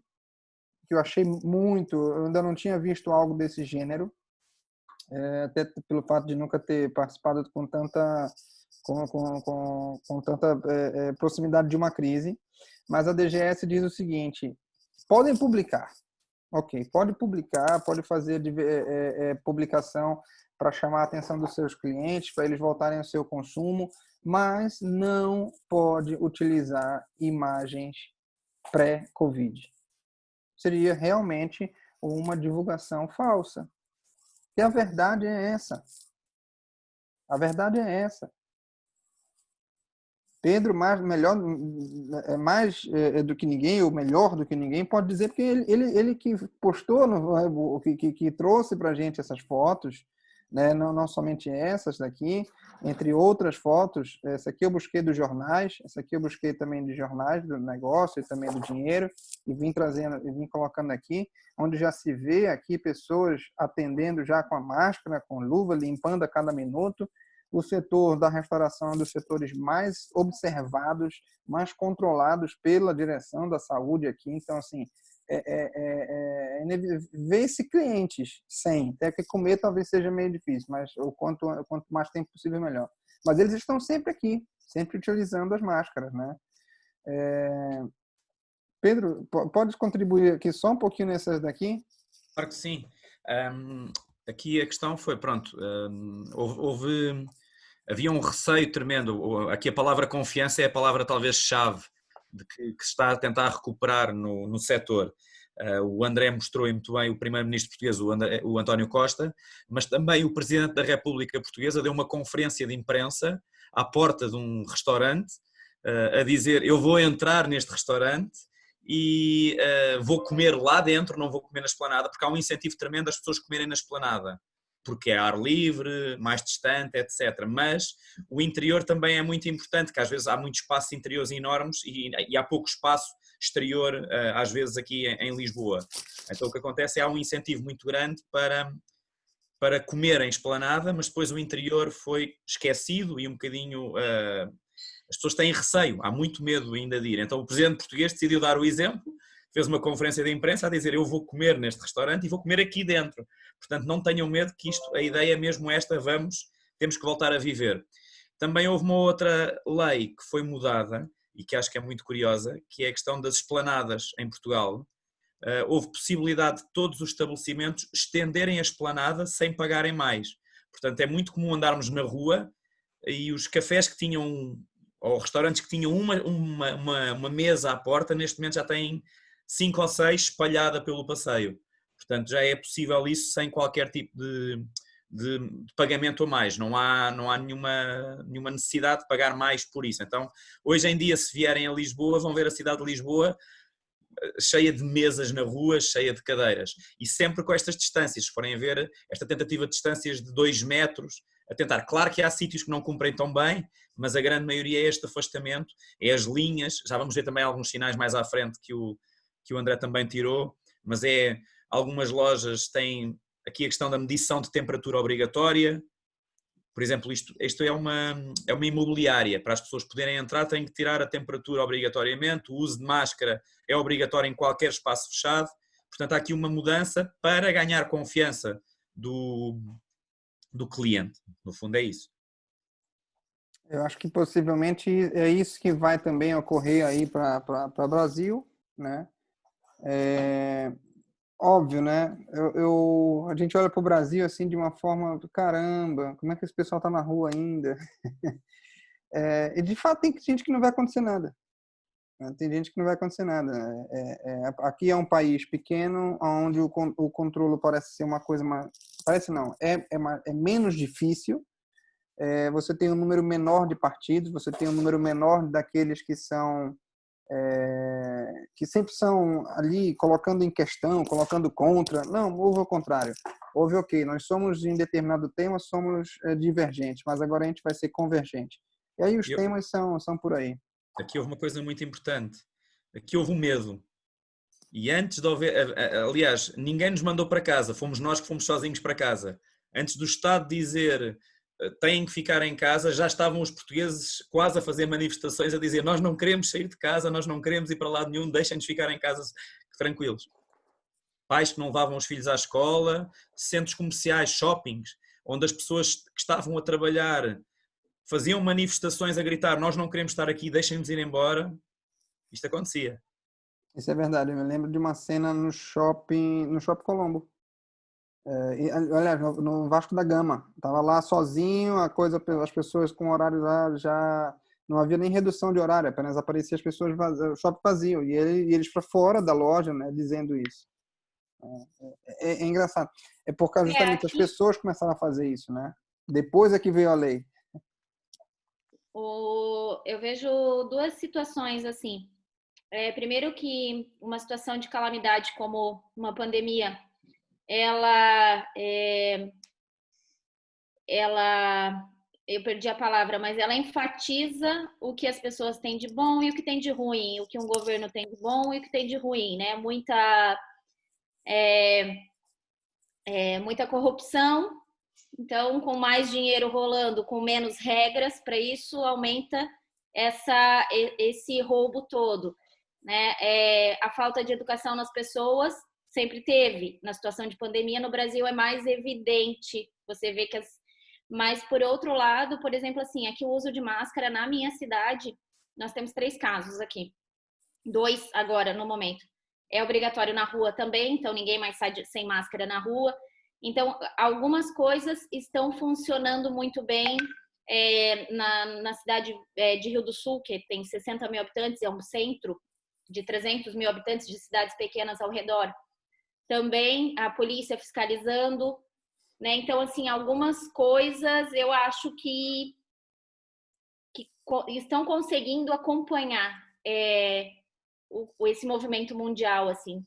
que eu achei eu ainda não tinha visto algo desse gênero, até pelo fato de nunca ter participado com tanta proximidade de uma crise, mas a DGS diz o seguinte: podem publicar, ok, pode publicar, pode fazer publicação para chamar a atenção dos seus clientes, para eles voltarem ao seu consumo, mas não pode utilizar imagens pré-Covid. Seria realmente uma divulgação falsa. E a verdade é essa. A verdade é essa. Pedro, mais do que ninguém, ou melhor do que ninguém, pode dizer, porque ele que postou, que trouxe para a gente essas fotos, né? Não somente essas daqui, entre outras fotos. Essa aqui eu busquei dos jornais, essa aqui eu busquei também de jornais do negócio e também do dinheiro, e vim colocando aqui, onde já se vê aqui pessoas atendendo já com a máscara, com luva, limpando a cada minuto. O setor da restauração é um dos setores mais observados, mais controlados pela direção da saúde aqui. Então, assim, vê-se clientes sem. Até que comer talvez seja meio difícil, mas quanto mais tempo possível, melhor. Mas eles estão sempre aqui, sempre utilizando as máscaras, né? Pedro, pode contribuir aqui só um pouquinho nessas daqui? Claro que sim. Aqui a questão foi, pronto, havia um receio tremendo. Aqui a palavra confiança é a palavra talvez chave de que se está a tentar recuperar no setor. O André mostrou muito bem, o primeiro-ministro português, o António Costa, mas também o presidente da República Portuguesa deu uma conferência de imprensa à porta de um restaurante a dizer: eu vou entrar neste restaurante e vou comer lá dentro, não vou comer na esplanada, porque há um incentivo tremendo as pessoas comerem na esplanada, porque é ar livre, mais distante, etc. Mas o interior também é muito importante, que às vezes há muitos espaços interiores enormes e há pouco espaço exterior, às vezes aqui em Lisboa. Então o que acontece é que há um incentivo muito grande para comer em esplanada, mas depois o interior foi esquecido e um bocadinho... as pessoas têm receio, há muito medo ainda de ir. Então o presidente português decidiu dar o exemplo, fez uma conferência de imprensa a dizer: eu vou comer neste restaurante e vou comer aqui dentro. Portanto, não tenham medo, que a ideia é mesmo esta, temos que voltar a viver. Também houve uma outra lei que foi mudada e que acho que é muito curiosa, que é a questão das esplanadas em Portugal. Houve possibilidade de todos os estabelecimentos estenderem a esplanada sem pagarem mais. Portanto, é muito comum andarmos na rua e os cafés que tinham, ou restaurantes que tinham uma mesa à porta, neste momento já têm 5 ou 6 espalhada pelo passeio. Portanto, já é possível isso sem qualquer tipo de pagamento a mais, não há nenhuma necessidade de pagar mais por isso. Então, hoje em dia, se vierem a Lisboa, vão ver a cidade de Lisboa cheia de mesas na rua, cheia de cadeiras, e sempre com estas distâncias, se forem a ver esta tentativa de distâncias de 2 metros, a tentar, claro que há sítios que não cumprem tão bem, mas a grande maioria é este afastamento, é as linhas, já vamos ver também alguns sinais mais à frente que o André também tirou, mas algumas lojas têm aqui a questão da medição de temperatura obrigatória. Por exemplo, isto é uma imobiliária, para as pessoas poderem entrar têm que tirar a temperatura obrigatoriamente, o uso de máscara é obrigatório em qualquer espaço fechado, portanto há aqui uma mudança para ganhar confiança do cliente, no fundo é isso. Eu acho que possivelmente é isso que vai também ocorrer aí para o Brasil, né? Óbvio, né? A gente olha para o Brasil assim de uma forma, caramba, como é que esse pessoal está na rua ainda? E de fato tem gente que não vai acontecer nada. Tem gente que não vai acontecer nada. Aqui é um país pequeno, onde o controle parece ser uma coisa mais... Parece não, é menos difícil. Você tem um número menor de partidos, você tem um número menor daqueles que são... que sempre são ali colocando em questão, colocando contra. Não, houve o contrário. Houve, ok, nós somos em determinado tema, somos divergentes, mas agora a gente vai ser convergente. E aí os temas são por aí. Aqui houve uma coisa muito importante. Aqui houve um medo. E antes de haver... Aliás, ninguém nos mandou para casa, fomos nós que fomos sozinhos para casa. Antes do Estado dizer têm que ficar em casa, já estavam os portugueses quase a fazer manifestações, a dizer nós não queremos sair de casa, nós não queremos ir para lado nenhum, deixem-nos ficar em casa tranquilos. Pais que não levavam os filhos à escola, centros comerciais, shoppings, onde as pessoas que estavam a trabalhar faziam manifestações a gritar nós não queremos estar aqui, deixem-nos ir embora. Isto acontecia. Isso é verdade, eu me lembro de uma cena no Shopping Colombo. Aliás, no Vasco da Gama. Estava lá sozinho, as pessoas com horário lá já... Não havia nem redução de horário, apenas aparecia as pessoas o shopping vazio. E eles para fora da loja, né, dizendo isso. É engraçado. É porque justamente as pessoas começaram a fazer isso, né? Depois é que veio a lei. Eu vejo duas situações assim. Primeiro que uma situação de calamidade como uma pandemia, eu perdi a palavra, mas ela enfatiza o que as pessoas têm de bom e o que tem de ruim, o que um governo tem de bom e o que tem de ruim, né? Muita corrupção. Então, com mais dinheiro rolando, com menos regras, para isso aumenta esse roubo todo, né? A falta de educação nas pessoas sempre teve. Na situação de pandemia no Brasil é mais evidente. Você vê que mas por outro lado, por exemplo, assim, aqui o uso de máscara na minha cidade, nós temos 3 casos aqui. 2 agora no momento. É obrigatório na rua também, então ninguém mais sai sem máscara na rua. Então, algumas coisas estão funcionando muito bem na cidade de Rio do Sul, que tem 60 mil habitantes, é um centro de 300 mil habitantes de cidades pequenas ao redor. Também a polícia fiscalizando, né? Então, assim, algumas coisas eu acho que estão conseguindo acompanhar esse movimento mundial, assim.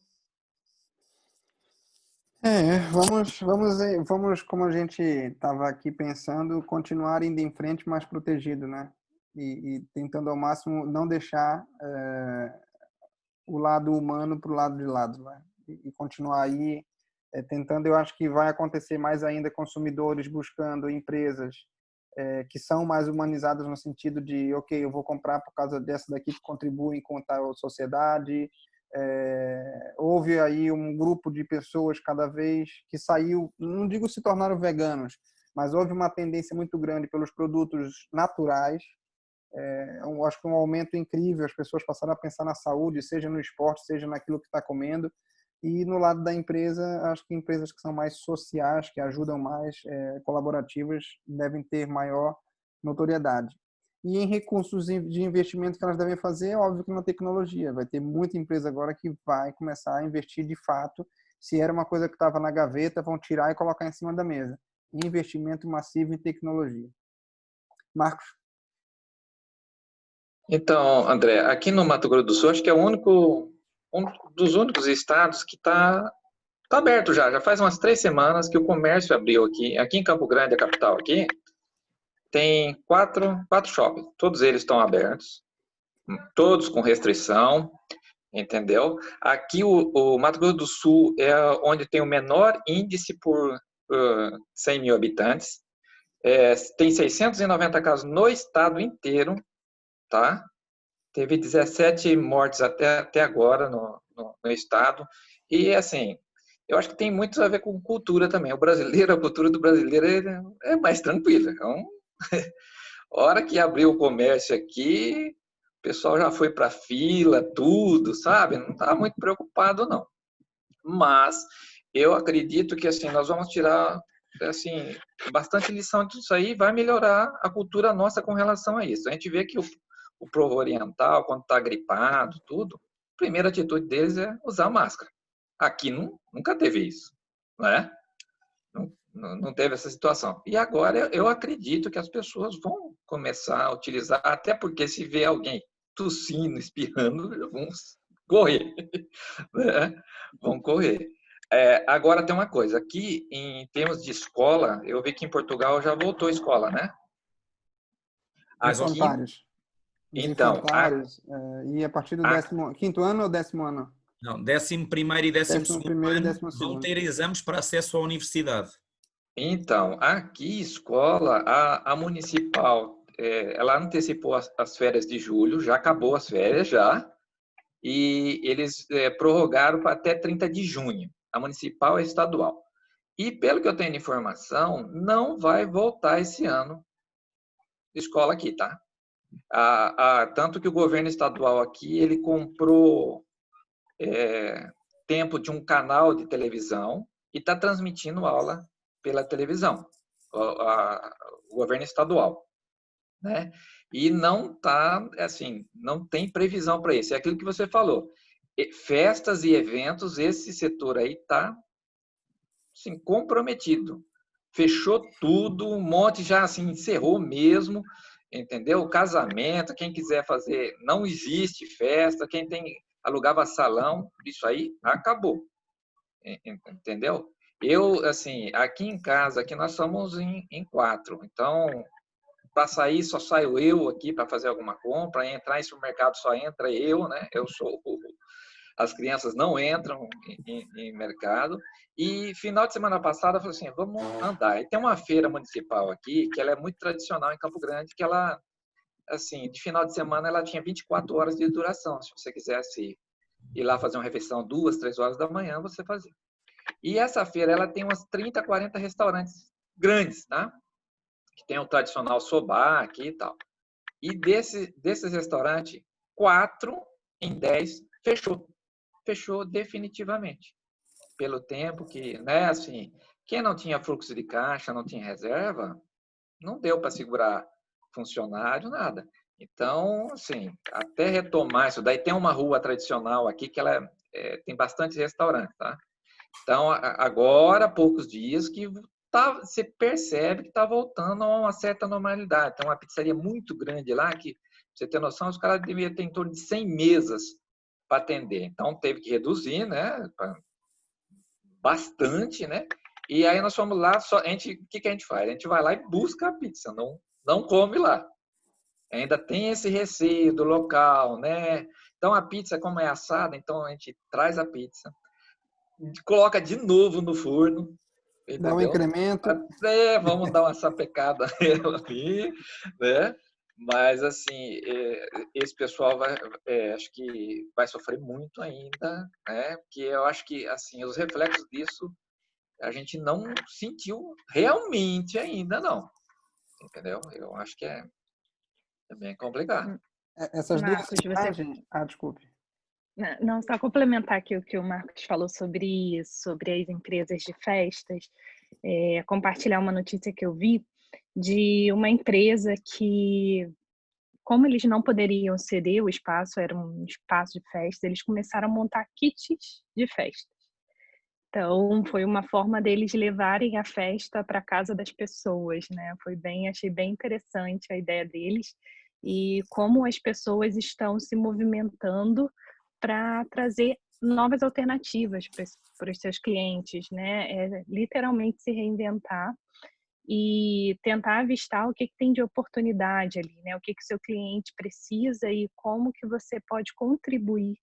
Vamos, como a gente estava aqui pensando, continuar indo em frente mais protegido, né? E tentando ao máximo não deixar o lado humano para o lado de lado, né? E continuar aí tentando. Eu acho que vai acontecer mais ainda consumidores buscando empresas que são mais humanizadas no sentido de, ok, eu vou comprar por causa dessa daqui que contribuem com a sociedade. Houve aí um grupo de pessoas cada vez que saiu, não digo se tornaram veganos, mas houve uma tendência muito grande pelos produtos naturais. Eu acho que um aumento incrível, as pessoas passaram a pensar na saúde, seja no esporte, seja naquilo que está comendo. E no lado da empresa, acho que empresas que são mais sociais, que ajudam mais, colaborativas, devem ter maior notoriedade. E em recursos de investimento que elas devem fazer, é óbvio que na tecnologia. Vai ter muita empresa agora que vai começar a investir de fato. Se era uma coisa que estava na gaveta, vão tirar e colocar em cima da mesa. e investimento massivo em tecnologia. Marcos? Então, André, aqui no Mato Grosso do Sul, acho que é um dos únicos estados que está aberto já. Já faz umas 3 semanas que o comércio abriu aqui. Aqui em Campo Grande, a capital aqui, tem quatro shoppings. Todos eles estão abertos, todos com restrição, entendeu? Aqui o Mato Grosso do Sul é onde tem o menor índice por 100 mil habitantes. Tem 690 casos no estado inteiro, tá? Teve 17 mortes até agora no estado. E, assim, eu acho que tem muito a ver com cultura também. A cultura do brasileiro é mais tranquila. Então, a hora que abriu o comércio aqui, o pessoal já foi para fila, tudo, sabe? Não está muito preocupado, não. Mas eu acredito que, assim, nós vamos tirar, assim, bastante lição disso aí, vai melhorar a cultura nossa com relação a isso. A gente vê que o povo oriental, quando está gripado, tudo, a primeira atitude deles é usar máscara. Aqui nunca teve isso, né? Não teve essa situação. E agora eu acredito que as pessoas vão começar a utilizar, até porque se vê alguém tossindo, espirrando, vão correr, né? Vão correr. Agora tem uma coisa, aqui em termos de escola, eu vi que em Portugal já voltou a escola, né? Mais Aqui, Infantários. Os então, infantários. E a partir do 15º ano ou 10º ano? Não, 11º e 12º 11º e ano 12º. vão ter exames para acesso à universidade. Então, aqui, escola, a municipal, ela antecipou as férias de julho, já acabou as férias, já, e eles prorrogaram para até 30 de junho, a municipal e a estadual. E, pelo que eu tenho de informação, não vai voltar esse ano de escola aqui, tá? Tanto que o governo estadual aqui, ele comprou tempo de um canal de televisão e está transmitindo aula pela televisão, o governo estadual, né? E não tá, assim, não tem previsão para isso. É aquilo que você falou. Festas e eventos, esse setor aí tá, assim, comprometido. Fechou tudo, um monte já assim encerrou mesmo, entendeu? Casamento, quem quiser fazer, não existe festa, quem alugava salão, isso aí acabou. Entendeu? Eu, assim, aqui em casa, aqui nós somos em 4. Então, para sair, só saio eu aqui para fazer alguma compra. Entrar em supermercado, só entra eu, né? As crianças não entram em mercado. E final de semana passada, eu falei assim, vamos andar. E tem uma feira municipal aqui, que ela é muito tradicional em Campo Grande, que ela, assim, de final de semana, ela tinha 24 horas de duração. Se você quisesse ir lá fazer uma refeição 2, 3 horas da manhã, você fazia. E essa feira, ela tem umas 30, 40 restaurantes grandes, tá? Que tem o tradicional soba aqui e tal. E desses restaurantes, 4 em 10 fechou. Fechou definitivamente. Pelo tempo que, né, assim, quem não tinha fluxo de caixa, não tinha reserva, não deu para segurar funcionário, nada. Então, assim, até retomar isso daí, tem uma rua tradicional aqui que ela tem bastante restaurante, tá? Então, agora, há poucos dias, que você percebe que está voltando a uma certa normalidade. Tem uma pizzaria muito grande lá, que, pra você ter noção, os caras deviam ter em torno de 100 mesas para atender. Então, teve que reduzir, né? Bastante, né? E aí nós fomos lá, o que a gente faz? A gente vai lá e busca a pizza, não come lá. Ainda tem esse receio do local, né? Então, a pizza, como é assada, então a gente traz a pizza, coloca de novo no forno, entendeu? Dá um incremento. Vamos dar uma sapecada ali, né? Mas, assim, esse pessoal acho que vai sofrer muito ainda, né? Porque eu acho que, assim, os reflexos disso a gente não sentiu realmente ainda, não. Entendeu? Eu acho que é bem complicado. Essas duas Marcos, imagens... desculpe. Não, só complementar aqui o que o Marcos falou sobre as empresas de festas, compartilhar uma notícia que eu vi de uma empresa que, como eles não poderiam ceder o espaço, era um espaço de festa, eles começaram a montar kits de festas. Então, foi uma forma deles levarem a festa para casa das pessoas, né? Achei bem interessante a ideia deles e como as pessoas estão se movimentando para trazer novas alternativas para os seus clientes, né? É literalmente se reinventar e tentar avistar o que tem de oportunidade ali, né? O que o seu cliente precisa e como que você pode contribuir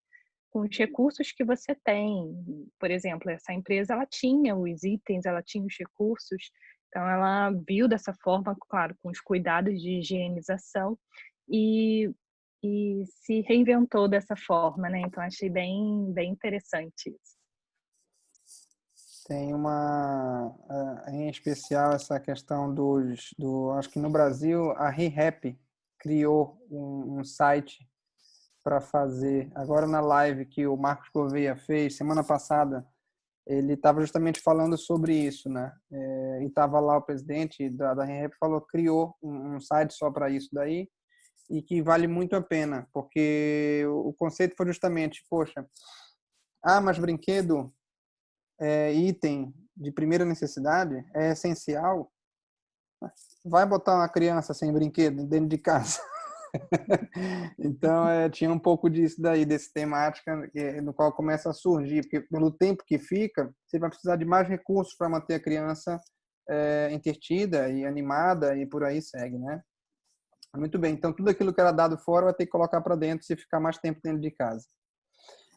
com os recursos que você tem. Por exemplo, essa empresa, ela tinha os itens, ela tinha os recursos, então ela viu dessa forma, claro, com os cuidados de higienização e, e se reinventou dessa forma, né? Então achei bem interessante isso. Tem em especial essa questão acho que no Brasil a ReHap criou um site para fazer. Agora na live que o Marcos Gouveia fez semana passada, ele estava justamente falando sobre isso, né? E estava lá o presidente da ReHap criou um site só para isso daí e que vale muito a pena, porque o conceito foi justamente, poxa, mas brinquedo item de primeira necessidade, é essencial, vai botar uma criança sem brinquedo dentro de casa. Então, tinha um pouco disso daí, desse temática, no qual começa a surgir, porque pelo tempo que fica, você vai precisar de mais recursos para manter a criança entretida e animada e por aí segue, né? Muito bem, então tudo aquilo que era dado fora vai ter que colocar para dentro se ficar mais tempo dentro de casa.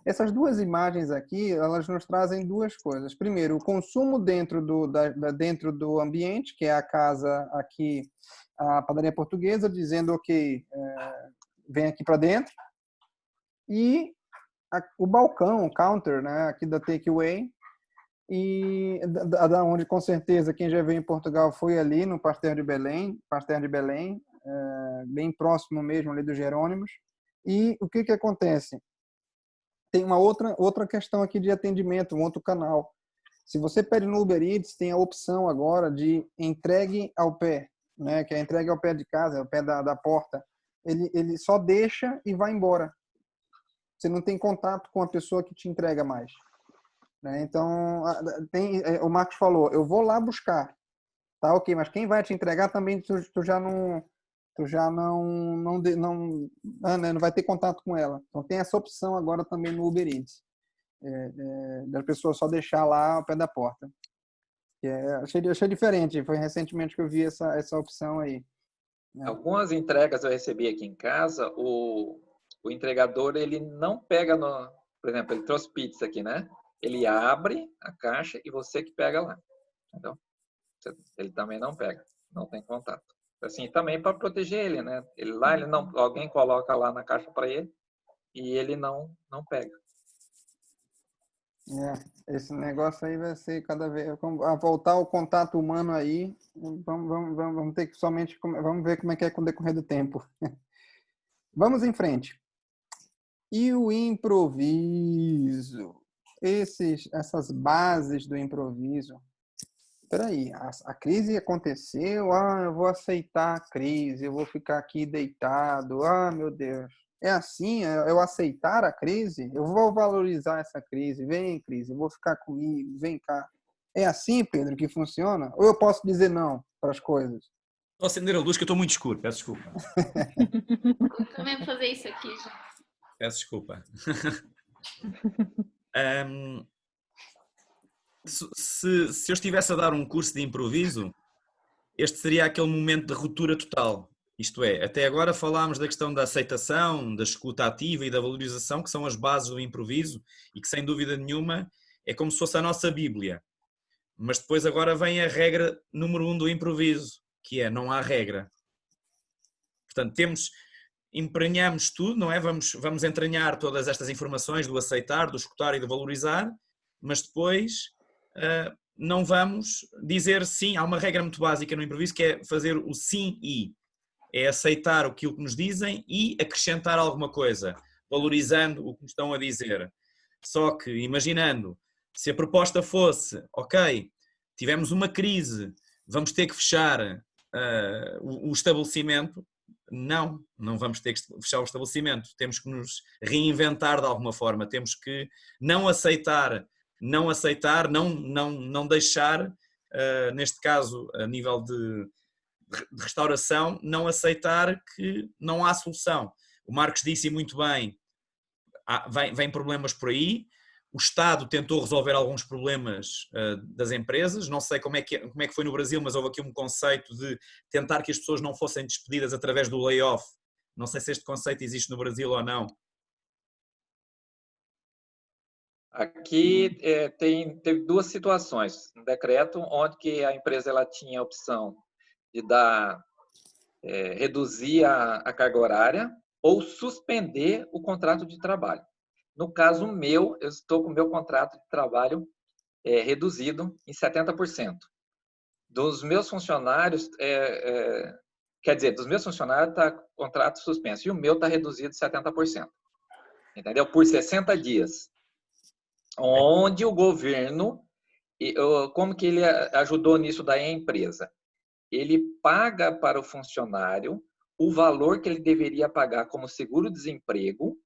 Essas duas imagens aqui, elas nos trazem duas coisas. Primeiro, o consumo dentro do ambiente, que é a casa aqui, a padaria portuguesa, dizendo, ok, vem aqui para dentro. E o balcão, o counter, né, aqui da Takeaway, e da onde, com certeza, quem já veio em Portugal foi ali, no Pasteur de Belém, bem próximo mesmo ali dos Jerônimos. E o que acontece? Tem uma outra questão aqui de atendimento, um outro canal. Se você pede no Uber Eats, tem a opção agora de entregue ao pé, né? Que é entregue ao pé de casa, ao pé da porta. Ele só deixa e vai embora. Você não tem contato com a pessoa que te entrega mais, né? Então, o Marcos falou, eu vou lá buscar. Tá, ok, mas quem vai te entregar também tu já não vai ter contato com ela. Então tem essa opção agora também no Uber Eats, da pessoa só deixar lá ao pé da porta. Achei diferente, foi recentemente que eu vi essa opção aí. Né? Algumas entregas eu recebi aqui em casa, o entregador ele não pega por exemplo, ele trouxe pizza aqui, né? Ele abre a caixa e você que pega lá. Entendeu? Ele também não pega, não tem contato. Assim, também para proteger ele, né? Alguém coloca lá na caixa para ele e ele não pega. Esse negócio aí vai ser cada vez a voltar ao contato humano aí. Vamos ter que vamos ver como é que é com o decorrer do tempo. Vamos em frente. E o improviso, essas bases do improviso. Peraí, a crise aconteceu, eu vou aceitar a crise, eu vou ficar aqui deitado, meu Deus. É assim, eu aceitar a crise? Eu vou valorizar essa crise, vem crise, eu vou ficar comigo, vem cá. É assim, Pedro, que funciona? Ou eu posso dizer não para as coisas? Vou acender a luz que eu estou muito escuro, peço desculpa. Eu também vou fazer isso aqui já. Peço desculpa. Se eu estivesse a dar um curso de improviso, este seria aquele momento de ruptura total. Isto é, até agora falámos da questão da aceitação, da escuta ativa e da valorização, que são as bases do improviso e que, sem dúvida nenhuma, é como se fosse a nossa Bíblia. Mas depois agora vem a regra número 1 do improviso, que é não há regra. Portanto, emprenhamos tudo, não é? Vamos entranhar todas estas informações do aceitar, do escutar e do valorizar, mas depois não vamos dizer sim. Há uma regra muito básica no improviso que é fazer o sim e. É aceitar aquilo que nos dizem e acrescentar alguma coisa, valorizando o que nos estão a dizer. Só que, imaginando, se a proposta fosse, ok, tivemos uma crise, vamos ter que fechar o estabelecimento, não vamos ter que fechar o estabelecimento, temos que nos reinventar de alguma forma, temos que não aceitar não aceitar, não deixar, neste caso, a nível de restauração, não aceitar que não há solução. O Marcos disse muito bem, vem problemas por aí, o Estado tentou resolver alguns problemas das empresas, não sei como é que foi no Brasil, mas houve aqui um conceito de tentar que as pessoas não fossem despedidas através do layoff. Não sei se este conceito existe no Brasil ou não. Aqui teve duas situações. Um decreto onde que a empresa ela tinha a opção de reduzir a carga horária ou suspender o contrato de trabalho. No caso meu, eu estou com o meu contrato de trabalho reduzido em 70%. Dos meus funcionários, quer dizer, dos meus funcionários está contrato suspenso e o meu está reduzido 70%. Entendeu? Por 60 dias. Onde o governo, como que ele ajudou nisso daí a empresa? Ele paga para o funcionário o valor que ele deveria pagar como seguro-desemprego,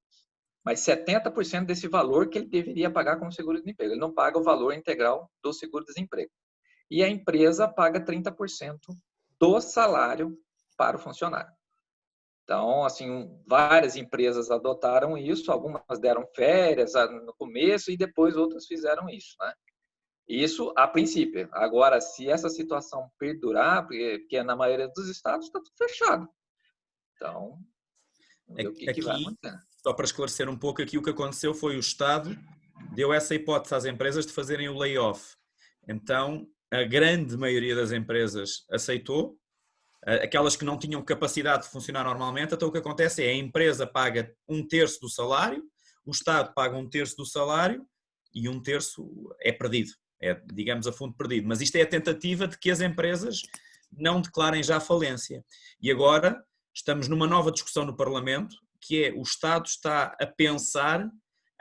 mas 70% desse valor que ele deveria pagar como seguro-desemprego. Ele não paga o valor integral do seguro-desemprego. E a empresa paga 30% do salário para o funcionário. Então, assim, várias empresas adotaram isso, algumas deram férias no começo e depois outras fizeram isso, né? Isso a princípio. Agora, se essa situação perdurar, porque na maioria dos estados está tudo fechado. Então, vamos ver o que vai acontecer. Só para esclarecer um pouco, aqui o que aconteceu foi o Estado deu essa hipótese às empresas de fazerem o layoff. Então, a grande maioria das empresas aceitou, aquelas que não tinham capacidade de funcionar normalmente. Então o que acontece é a empresa paga 1/3 do salário, o Estado paga 1/3 do salário e 1/3 é perdido, é, digamos, a fundo perdido. Mas isto é a tentativa de que as empresas não declarem já falência. E agora estamos numa nova discussão no Parlamento, que é o Estado está a pensar,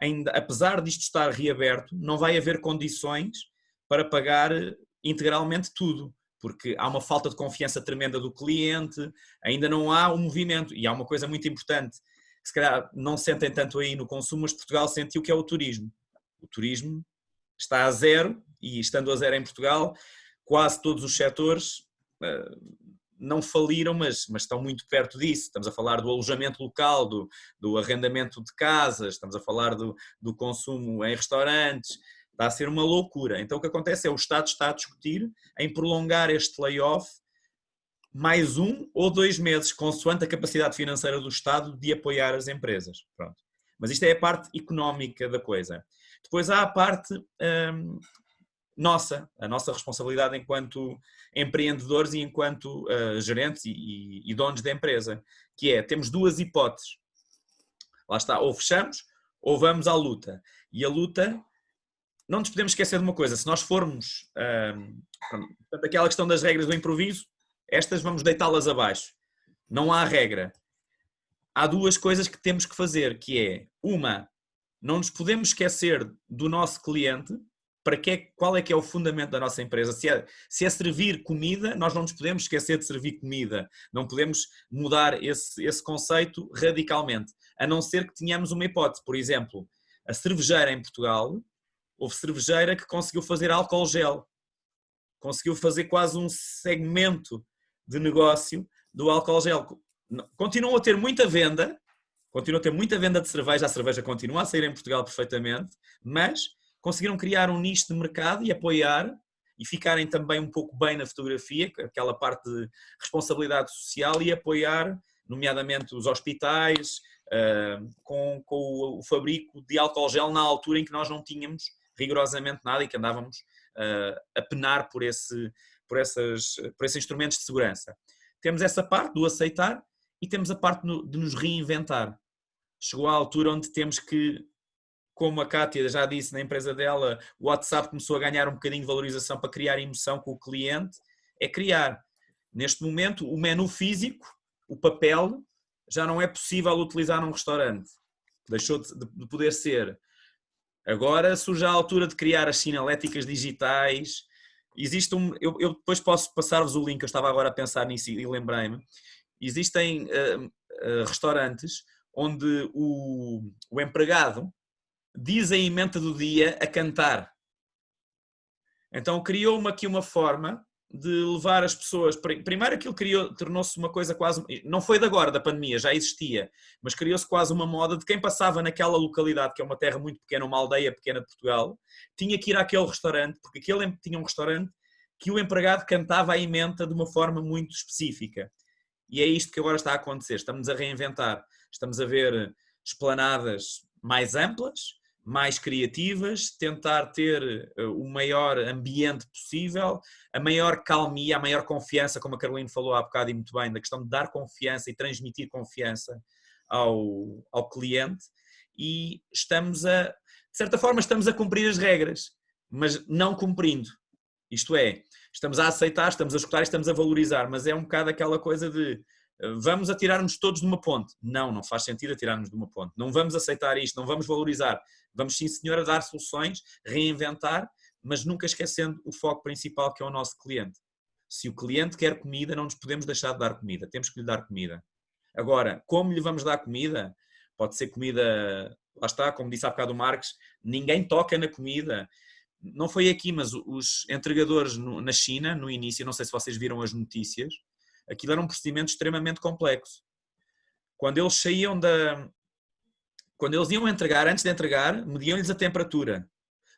ainda, apesar disto estar reaberto, não vai haver condições para pagar integralmente tudo, porque há uma falta de confiança tremenda do cliente, ainda não há um movimento. E há uma coisa muito importante, que se calhar não sentem tanto aí no consumo, mas Portugal sentiu, que é o turismo. O turismo está a zero, e estando a zero em Portugal, quase todos os setores não faliram, mas estão muito perto disso. Estamos a falar do alojamento local, do arrendamento de casas, estamos a falar do consumo em restaurantes. Está a ser uma loucura. Então o que acontece é o Estado está a discutir em prolongar este layoff mais 1 ou 2 meses, consoante a capacidade financeira do Estado de apoiar as empresas. Pronto. Mas isto é a parte económica da coisa. Depois há a parte a nossa responsabilidade enquanto empreendedores e enquanto gerentes e donos da empresa, que é, temos duas hipóteses. Lá está, ou fechamos ou vamos à luta. E a luta, não nos podemos esquecer de uma coisa, se nós formos, aquela questão das regras do improviso, estas vamos deitá-las abaixo. Não há regra. Há duas coisas que temos que fazer, que é, uma, não nos podemos esquecer do nosso cliente. Qual é que é o fundamento da nossa empresa? Se é servir comida, nós não nos podemos esquecer de servir comida. Não podemos mudar esse conceito radicalmente, a não ser que tenhamos uma hipótese. Por exemplo, a cervejeira em Portugal, houve cervejeira que conseguiu fazer álcool gel. Conseguiu fazer quase um segmento de negócio do álcool gel. Continuam a ter muita venda, de cerveja, a cerveja continua a sair em Portugal perfeitamente, mas conseguiram criar um nicho de mercado e apoiar e ficarem também um pouco bem na fotografia, aquela parte de responsabilidade social, e apoiar, nomeadamente, os hospitais, com o fabrico de álcool gel na altura em que nós não tínhamos rigorosamente nada e que andávamos a penar por esses instrumentos de segurança. Temos essa parte do aceitar e temos a parte de nos reinventar. Chegou à altura onde temos que, como a Kátia já disse na empresa dela, o WhatsApp começou a ganhar um bocadinho de valorização para criar emoção com o cliente, é criar. Neste momento, o menu físico, o papel, já não é possível utilizar num restaurante. Deixou de poder ser. Agora surge a altura de criar as sinaléticas digitais. Existe eu depois posso passar-vos o link, eu estava agora a pensar nisso e lembrei-me. Existem restaurantes onde o empregado diz a emenda do dia a cantar. Então criou-me aqui uma forma de levar as pessoas... Primeiro aquilo tornou-se uma coisa quase... Não foi de agora, da pandemia, já existia, mas criou-se quase uma moda de quem passava naquela localidade, que é uma terra muito pequena, uma aldeia pequena de Portugal, tinha que ir àquele restaurante, porque aquele tinha um restaurante que o empregado cantava a ementa de uma forma muito específica. E é isto que agora está a acontecer. Estamos a reinventar. Estamos a ver esplanadas mais amplas, mais criativas, tentar ter o maior ambiente possível, a maior calmia, a maior confiança, como a Carolina falou há bocado e muito bem, da questão de dar confiança e transmitir confiança ao cliente. E estamos de certa forma, estamos a cumprir as regras, mas não cumprindo. Isto é, estamos a aceitar, estamos a escutar e estamos a valorizar, mas é um bocado aquela coisa de vamos atirar-nos todos de uma ponte. Não, não faz sentido atirar-nos de uma ponte. Não vamos aceitar isto, não vamos valorizar. Vamos sim, senhora, dar soluções, reinventar, mas nunca esquecendo o foco principal que é o nosso cliente. Se o cliente quer comida, não nos podemos deixar de dar comida. Temos que lhe dar comida. Agora, como lhe vamos dar comida? Pode ser comida, lá está, como disse há bocado o Marques, ninguém toca na comida. Não foi aqui, mas os entregadores na China, no início, não sei se vocês viram as notícias, aquilo era um procedimento extremamente complexo. Quando eles saíam Quando eles iam entregar, antes de entregar, mediam-lhes a temperatura.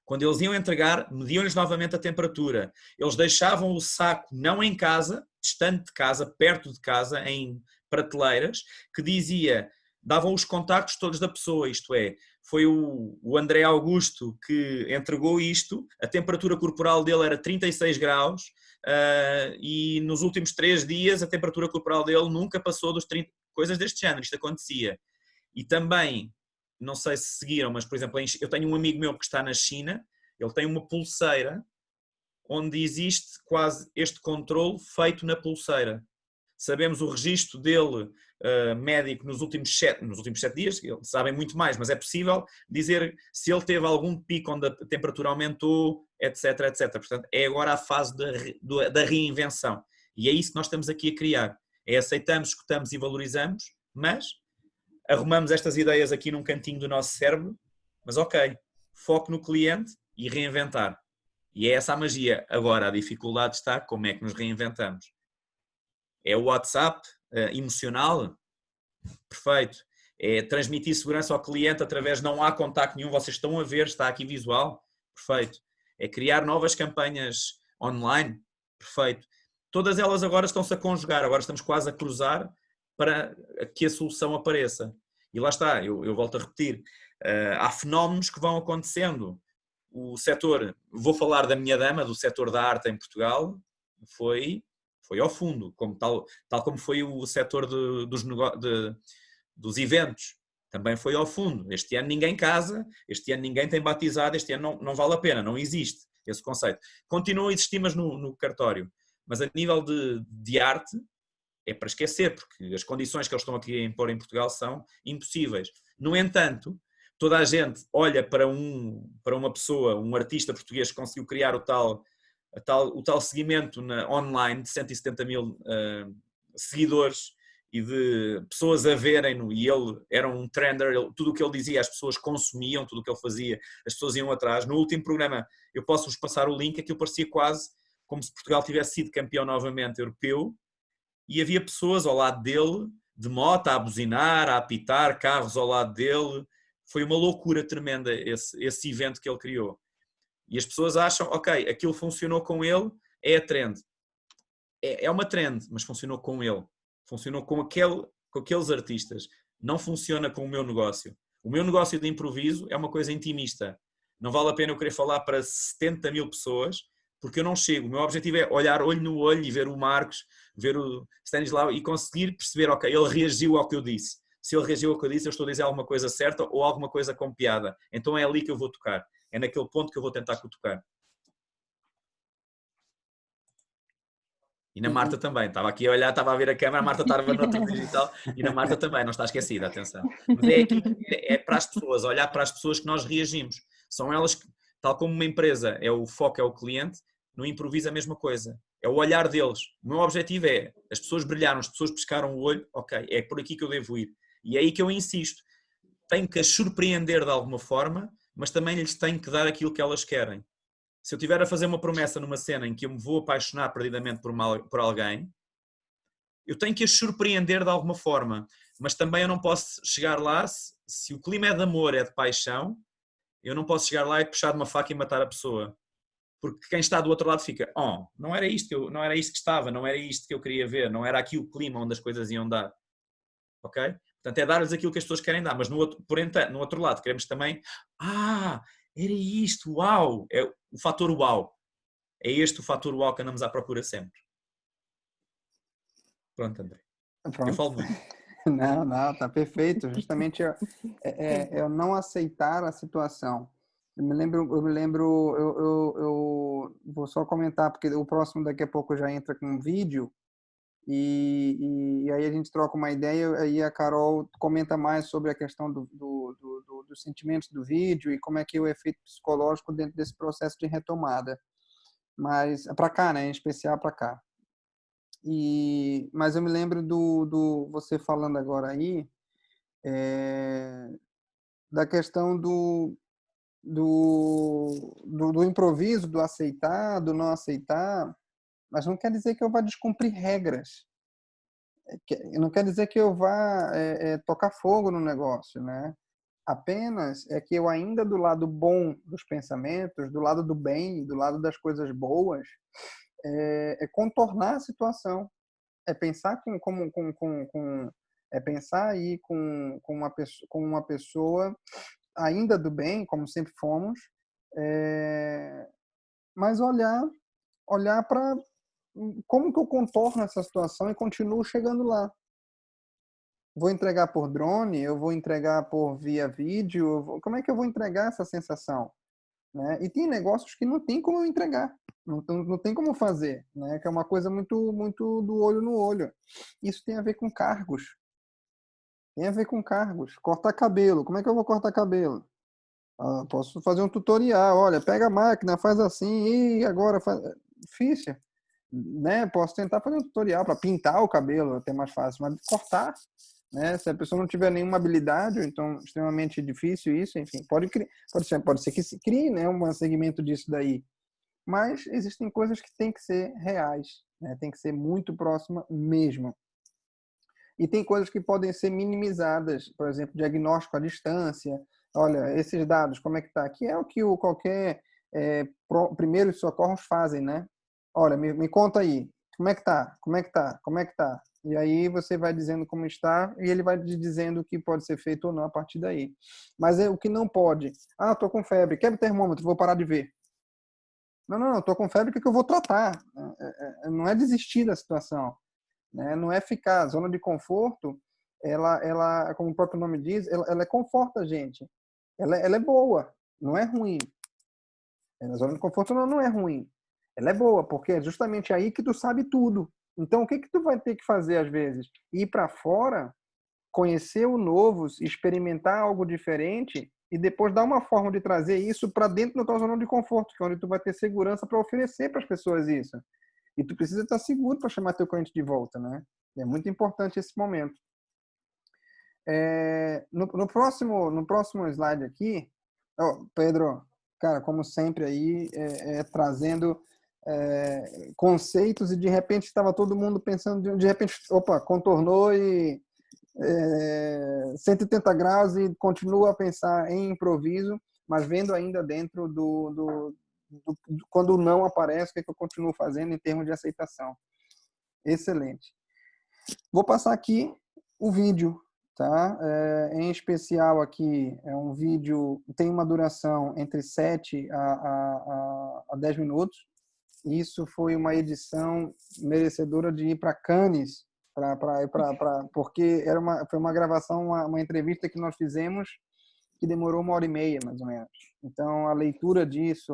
Quando eles iam entregar, mediam-lhes novamente a temperatura. Eles deixavam o saco não em casa, distante de casa, perto de casa, em prateleiras, que dizia, davam os contactos todos da pessoa, isto é, foi o André Augusto que entregou isto, a temperatura corporal dele era 36 graus e nos últimos 3 dias a temperatura corporal dele nunca passou dos 30, coisas deste género, isto acontecia. E também, não sei se seguiram, mas por exemplo, eu tenho um amigo meu que está na China, ele tem uma pulseira onde existe quase este controle feito na pulseira. Sabemos o registro dele médico nos últimos 7 dias, eles sabem muito mais, mas é possível dizer se ele teve algum pico onde a temperatura aumentou, etc, etc. Portanto, é agora a fase da reinvenção. E é isso que nós estamos aqui a criar. É aceitamos, escutamos e valorizamos, mas arrumamos estas ideias aqui num cantinho do nosso cérebro, mas ok, foco no cliente e reinventar. E é essa a magia. Agora, a dificuldade está como é que nos reinventamos. É o WhatsApp emocional? Perfeito. É transmitir segurança ao cliente através de não há contacto nenhum, vocês estão a ver, está aqui visual? Perfeito. É criar novas campanhas online? Perfeito. Todas elas agora estão-se a conjugar, agora estamos quase a cruzar para que a solução apareça. E lá está, eu volto a repetir, há fenómenos que vão acontecendo. O setor, vou falar da minha dama, do setor da arte em Portugal, foi ao fundo, tal como foi o setor dos eventos, também foi ao fundo. Este ano ninguém casa, este ano ninguém tem batizado, este ano não vale a pena, não existe esse conceito. Continua a existir, mas no cartório. Mas a nível de arte, é para esquecer, porque as condições que eles estão aqui a impor em Portugal são impossíveis. No entanto, toda a gente olha para uma pessoa, um artista português que conseguiu criar o tal seguimento online de 170 mil seguidores e de pessoas a verem-no, e ele era um trender, tudo o que ele dizia as pessoas consumiam, tudo o que ele fazia as pessoas iam atrás. No último programa, eu posso-vos passar o link, aquilo parecia quase como se Portugal tivesse sido campeão novamente europeu, e havia pessoas ao lado dele, de moto, a buzinar, a apitar, carros ao lado dele. Foi uma loucura tremenda esse evento que ele criou. E as pessoas acham, ok, aquilo funcionou com ele, é a trend. É uma trend, mas funcionou com ele. Funcionou com aqueles artistas. Não funciona com o meu negócio. O meu negócio de improviso é uma coisa intimista. Não vale a pena eu querer falar para 70 mil pessoas, porque eu não chego. O meu objetivo é olhar olho no olho e ver o Marcos, ver o Stanislau e conseguir perceber, ok, ele reagiu ao que eu disse. Se ele reagiu ao que eu disse, eu estou a dizer alguma coisa certa ou alguma coisa com piada. Então é ali que eu vou tocar. É naquele ponto que eu vou tentar cutucar. E na Marta também. Estava aqui a olhar, estava a ver a câmera, a Marta estava no outro digital e na Marta também, não está esquecida, atenção. Mas é aqui, é para as pessoas, olhar para as pessoas que nós reagimos. São elas que, tal como uma empresa, o foco é o cliente, no improviso a mesma coisa. É o olhar deles. O meu objetivo é, as pessoas brilharam, as pessoas pescaram o olho, ok, é por aqui que eu devo ir. E é aí que eu insisto. Tenho que as surpreender de alguma forma, mas também lhes tenho que dar aquilo que elas querem. Se eu estiver a fazer uma promessa numa cena em que eu me vou apaixonar perdidamente por alguém, eu tenho que as surpreender de alguma forma, mas também eu não posso chegar lá, se o clima é de amor, é de paixão, eu não posso chegar lá e puxar de uma faca e matar a pessoa. Porque quem está do outro lado fica, não era isto que estava, não era isto que eu queria ver, não era aqui o clima onde as coisas iam dar. Ok? Portanto, é dar-lhes aquilo que as pessoas querem dar, mas no outro lado queremos também, era isto, uau, é o fator uau. É este o fator uau que andamos à procura sempre. Pronto, André. Pronto. Eu falo muito. Não, tá perfeito. Justamente é não aceitar a situação. Eu vou só comentar, porque o próximo daqui a pouco já entra com um vídeo, e aí a gente troca uma ideia, aí a Carol comenta mais sobre a questão dos sentimentos do vídeo e como é que é o efeito psicológico dentro desse processo de retomada. Mas, para cá, né? Em especial para cá. Mas eu me lembro do você falando agora aí, da questão do improviso, do aceitar, do não aceitar, mas não quer dizer que eu vá descumprir regras. Não quer dizer que eu vá tocar fogo no negócio, né? Apenas é que eu ainda do lado bom dos pensamentos, do lado do bem, do lado das coisas boas, contornar a situação. É pensar pensar aí com uma pessoa ainda do bem, como sempre fomos, mas olhar para como que eu contorno essa situação e continuo chegando lá. Vou entregar por drone, eu vou entregar por via vídeo, como é que eu vou entregar essa sensação? Né? E tem negócios que não tem como eu entregar, não tem como fazer, né? Que é uma coisa muito, muito do olho no olho. Isso tem a ver com cargos. Tem a ver com cargos. Cortar cabelo. Como é que eu vou cortar cabelo? Posso fazer um tutorial. Olha, pega a máquina, faz assim, e agora faz... Difícil. Né? Posso tentar fazer um tutorial para pintar o cabelo, até mais fácil, mas cortar, né? Se a pessoa não tiver nenhuma habilidade, ou então extremamente difícil isso, enfim, pode ser que se crie, né, um segmento disso daí. Mas existem coisas que têm que ser reais, né? Tem que ser muito próxima mesmo. E tem coisas que podem ser minimizadas, por exemplo, diagnóstico à distância. Olha, esses dados, como é que está? Que é o que qualquer primeiros socorros fazem, né? Olha, me conta aí, como é que tá? Como é que tá? Como é que tá? E aí você vai dizendo como está e ele vai te dizendo o que pode ser feito ou não a partir daí. Mas o que não pode. Tô com febre, quebra o termômetro, vou parar de ver. Não, tô com febre, o que eu vou tratar? Não é desistir da situação, né? Não é ficar. Zona de conforto, ela como o próprio nome diz, ela conforta a gente. Ela é boa, não é ruim. A zona de conforto não é ruim. Ela é boa, porque é justamente aí que tu sabe tudo. Então, o que tu vai ter que fazer, às vezes? Ir para fora, conhecer o novo, experimentar algo diferente e depois dar uma forma de trazer isso para dentro da tua zona de conforto, que é onde tu vai ter segurança para oferecer para as pessoas isso. E tu precisa estar seguro para chamar teu cliente de volta, né? É muito importante esse momento. No próximo slide aqui, Pedro, cara, como sempre aí, trazendo conceitos e de repente estava todo mundo pensando, de repente, contornou e 180 graus e continua a pensar em improviso, mas vendo ainda dentro quando o não aparece, o que eu continuo fazendo em termos de aceitação. Excelente. Vou passar aqui o vídeo, tá? Em especial aqui, é um vídeo, tem uma duração entre 7 a 10 minutos. Isso foi uma edição merecedora de ir para Cannes, porque foi uma gravação, uma entrevista que nós fizemos que demorou 1h30, mais ou menos. Então, a leitura disso,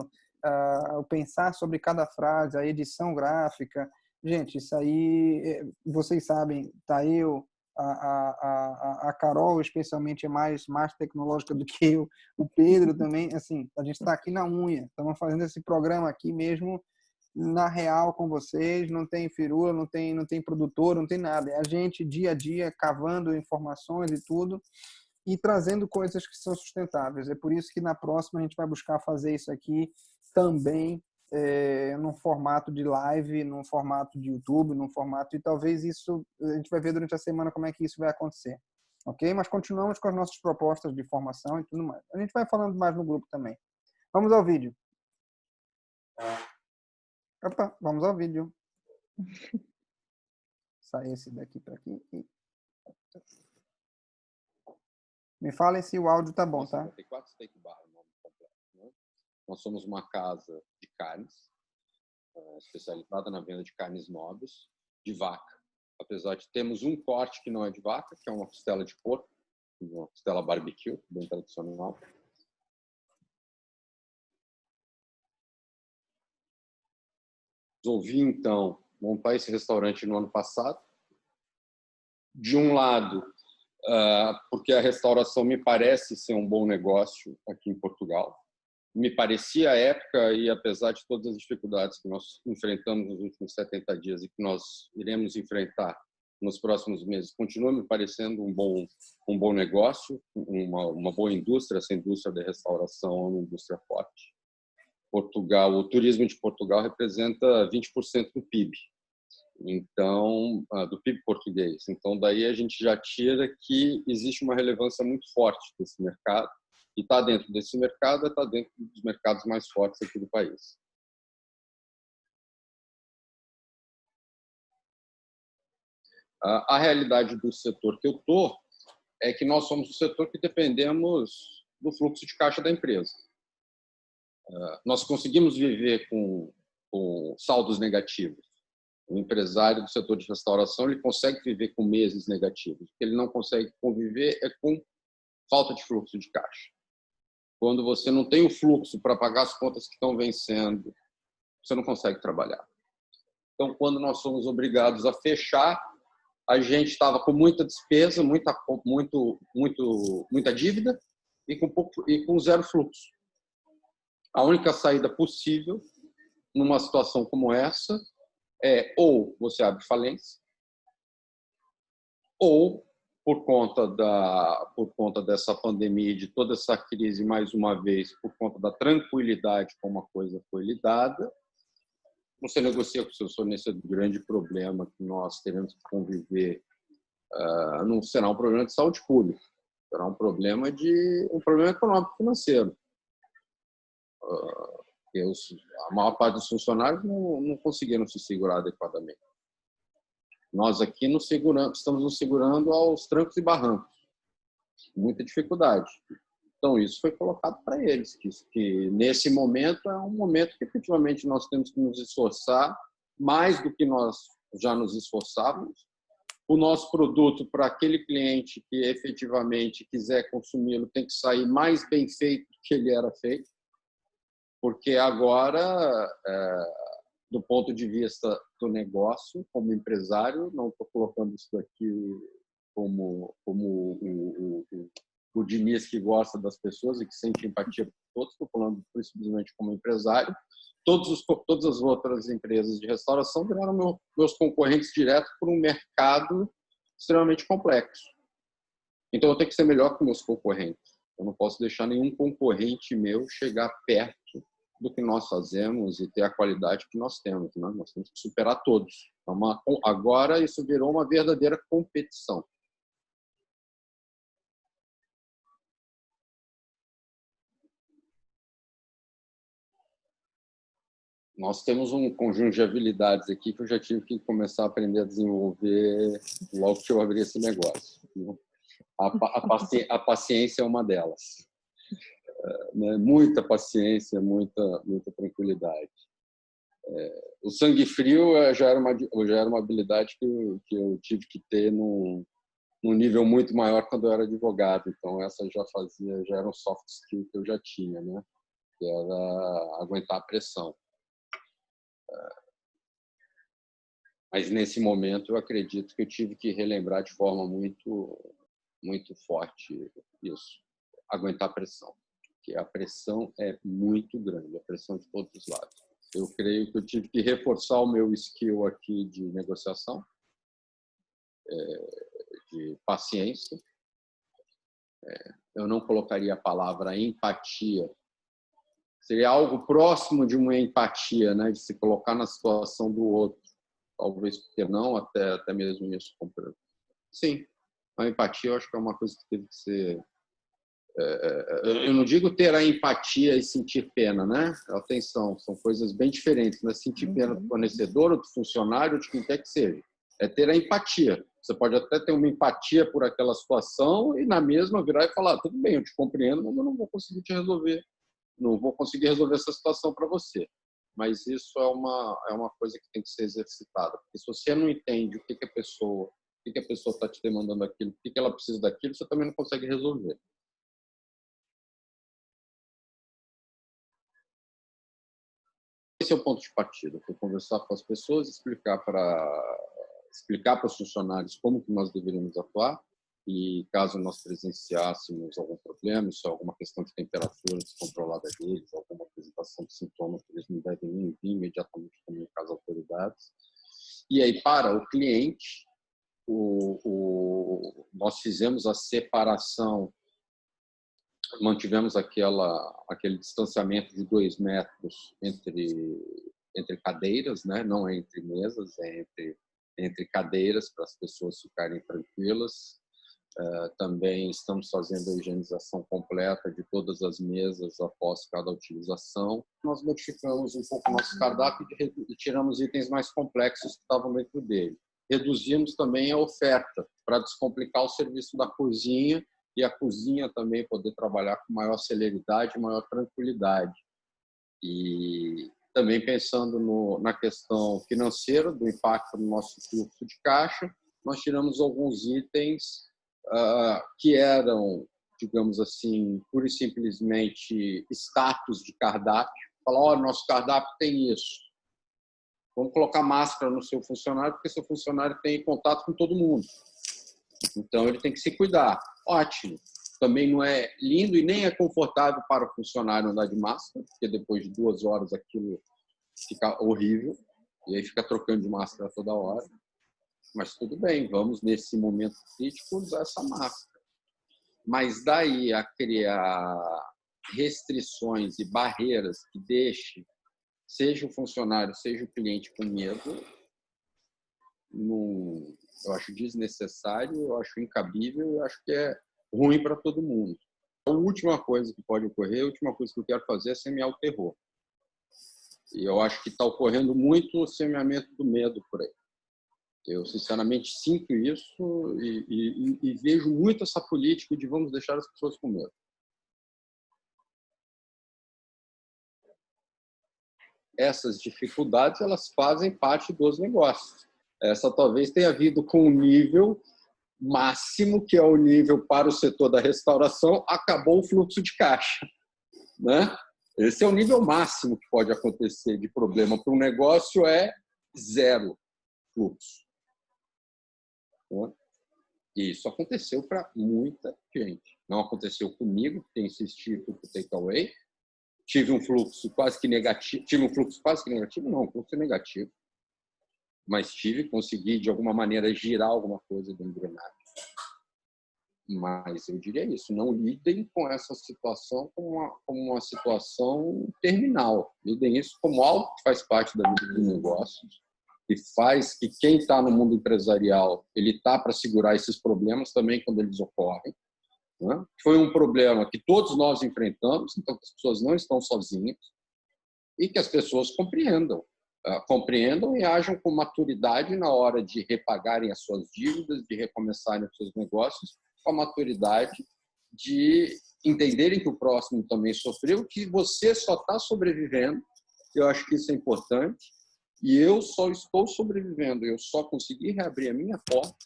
o pensar sobre cada frase, a edição gráfica, gente, isso aí, vocês sabem, tá eu, a Carol especialmente é mais tecnológica do que eu, o Pedro também, assim, a gente está aqui na unha, estamos fazendo esse programa aqui mesmo na real com vocês, não tem firula, não tem produtor, não tem nada, é a gente dia a dia cavando informações e tudo, e trazendo coisas que são sustentáveis. É por isso que na próxima a gente vai buscar fazer isso aqui também num formato de live, num formato de YouTube, num formato, e talvez isso a gente vai ver durante a semana como é que isso vai acontecer. Ok? Mas continuamos com as nossas propostas de formação e tudo mais. A gente vai falando mais no grupo também. Vamos ao vídeo. Opa, vamos ao vídeo. Sai esse daqui para aqui. Me falem se o áudio tá bom, tá? 54 Steak Bar, o nome completo, né? Nós somos uma casa de carnes, especializada na venda de carnes nobres, de vaca. Apesar de termos um corte que não é de vaca, que é uma costela de porco, uma costela barbecue, bem tradicional. Resolvi, então, montar esse restaurante no ano passado. De um lado, porque a restauração me parece ser um bom negócio aqui em Portugal. Me parecia à época, e apesar de todas as dificuldades que nós enfrentamos nos últimos 70 dias e que nós iremos enfrentar nos próximos meses, continua me parecendo um bom negócio, uma boa indústria. Essa indústria da restauração é uma indústria forte. Portugal, o turismo de Portugal representa 20% do PIB. Então, do PIB português. Então, daí a gente já tira que existe uma relevância muito forte desse mercado, e está dentro desse mercado, está dentro dos mercados mais fortes aqui do país. A realidade do setor que eu estou é que nós somos o setor que dependemos do fluxo de caixa da empresa. Nós conseguimos viver com saldos negativos. O empresário do setor de restauração, ele consegue viver com meses negativos. O que ele não consegue conviver é com falta de fluxo de caixa. Quando você não tem o fluxo para pagar as contas que estão vencendo, você não consegue trabalhar. Então, quando nós somos obrigados a fechar, a gente estava com muita despesa, muita dívida e com zero fluxo. A única saída possível numa situação como essa ou você abre falência, ou por conta dessa pandemia e de toda essa crise, mais uma vez, por conta da tranquilidade como a coisa foi lidada, você negocia com o seu fornecedor. O grande problema que nós teremos que conviver não será um problema de saúde pública, será um problema econômico financeiro. A maior parte dos funcionários não conseguiram se segurar adequadamente. Nós aqui estamos nos segurando aos trancos e barrancos, muita dificuldade. Então, isso foi colocado para eles, que nesse momento é um momento que efetivamente nós temos que nos esforçar mais do que nós já nos esforçávamos. O nosso produto, para aquele cliente que efetivamente quiser consumi-lo, tem que sair mais bem feito do que ele era feito, porque agora, do ponto de vista do negócio, como empresário, não estou colocando isso aqui como o Diniz, que gosta das pessoas e que sente empatia por todos, estou falando simplesmente como empresário. Todas as outras empresas de restauração viraram meus concorrentes diretos por um mercado extremamente complexo. Então, eu tenho que ser melhor que meus concorrentes. Eu não posso deixar nenhum concorrente meu chegar perto do que nós fazemos e ter a qualidade que nós temos, né? Nós temos que superar todos. Agora, isso virou uma verdadeira competição. Nós temos um conjunto de habilidades aqui que eu já tive que começar a aprender a desenvolver logo que eu abri esse negócio. A paciência é uma delas. Muita paciência, muita tranquilidade. O sangue frio já era uma habilidade que eu tive que ter num nível muito maior quando eu era advogado. Então, essa já era um soft skill que eu já tinha, né? Que era aguentar a pressão. Mas nesse momento eu acredito que eu tive que relembrar de forma muito forte isso, aguentar a pressão, porque a pressão é muito grande, a pressão de todos os lados. Eu creio que eu tive que reforçar o meu skill aqui de negociação, de paciência, eu não colocaria a palavra empatia. Seria algo próximo de uma empatia, né? De se colocar na situação do outro. Talvez, porque não, até mesmo isso. Sim, a empatia eu acho que é uma coisa que teve que ser... Eu não digo ter a empatia e sentir pena, né? Atenção, são coisas bem diferentes. Não é sentir pena do fornecedor, ou do funcionário, ou de quem quer que seja. É ter a empatia. Você pode até ter uma empatia por aquela situação e, na mesma, virar e falar: tudo bem, eu te compreendo, mas eu não vou conseguir te resolver. Não vou conseguir resolver essa situação para você. Mas isso é uma coisa que tem que ser exercitada. Porque se você não entende o que a pessoa está te demandando aquilo, o que ela precisa daquilo, você também não consegue resolver. Esse é o ponto de partida. Foi conversar com as pessoas, explicar para os funcionários como que nós deveríamos atuar e caso nós presenciássemos algum problema, isso é alguma questão de temperatura descontrolada deles, alguma apresentação de sintomas, eles não devem nem vir imediatamente comunicar às autoridades. E aí, para o cliente, nós fizemos a separação, mantivemos aquele distanciamento de 2 metros entre cadeiras, né? Não é entre mesas, é entre cadeiras, para as pessoas ficarem tranquilas. Também estamos fazendo a higienização completa de todas as mesas após cada utilização. Nós modificamos um pouco o nosso cardápio e tiramos itens mais complexos que estavam dentro dele. Reduzimos também a oferta para descomplicar o serviço da cozinha e a cozinha também poder trabalhar com maior celeridade e maior tranquilidade. E também pensando na questão financeira, do impacto no nosso fluxo de caixa, nós tiramos alguns itens que eram, digamos assim, pura e simplesmente status de cardápio. Falar: nosso cardápio tem isso. Vamos colocar máscara no seu funcionário, porque seu funcionário tem contato com todo mundo. Então, ele tem que se cuidar. Ótimo. Também não é lindo e nem é confortável para o funcionário andar de máscara, porque depois de 2 horas aquilo fica horrível. E aí fica trocando de máscara toda hora. Mas tudo bem, vamos, nesse momento crítico, usar essa máscara. Mas daí a criar restrições e barreiras que deixem, seja o funcionário, seja o cliente, com medo, eu acho desnecessário, eu acho incabível, eu acho que é ruim para todo mundo. A última coisa que pode ocorrer, a última coisa que eu quero fazer é semear o terror. E eu acho que está ocorrendo muito o semeamento do medo por aí. Eu, sinceramente, sinto isso e vejo muito essa política de vamos deixar as pessoas com medo. Essas dificuldades, elas fazem parte dos negócios. Essa talvez tenha vindo com um nível máximo, que é o nível para o setor da restauração, acabou o fluxo de caixa, né? Esse é o nível máximo que pode acontecer de problema para um negócio, é 0 fluxo. E isso aconteceu para muita gente. Não aconteceu comigo, porque insisti para o takeaway. Tive um fluxo quase que negativo. Não, um fluxo negativo. Mas consegui, de alguma maneira, girar alguma coisa da engrenagem. Mas eu diria isso: não lidem com essa situação como uma situação terminal. Lidem isso como algo que faz parte da vida dos negócios, que faz que quem está no mundo empresarial, ele está para segurar esses problemas também quando eles ocorrem, né? Foi um problema que todos nós enfrentamos, então as pessoas não estão sozinhas e que as pessoas compreendam e ajam com maturidade na hora de repagarem as suas dívidas, de recomeçarem os seus negócios, com a maturidade de entenderem que o próximo também sofreu, que você só está sobrevivendo. Eu acho que isso é importante. E eu só estou sobrevivendo, eu só consegui reabrir a minha porta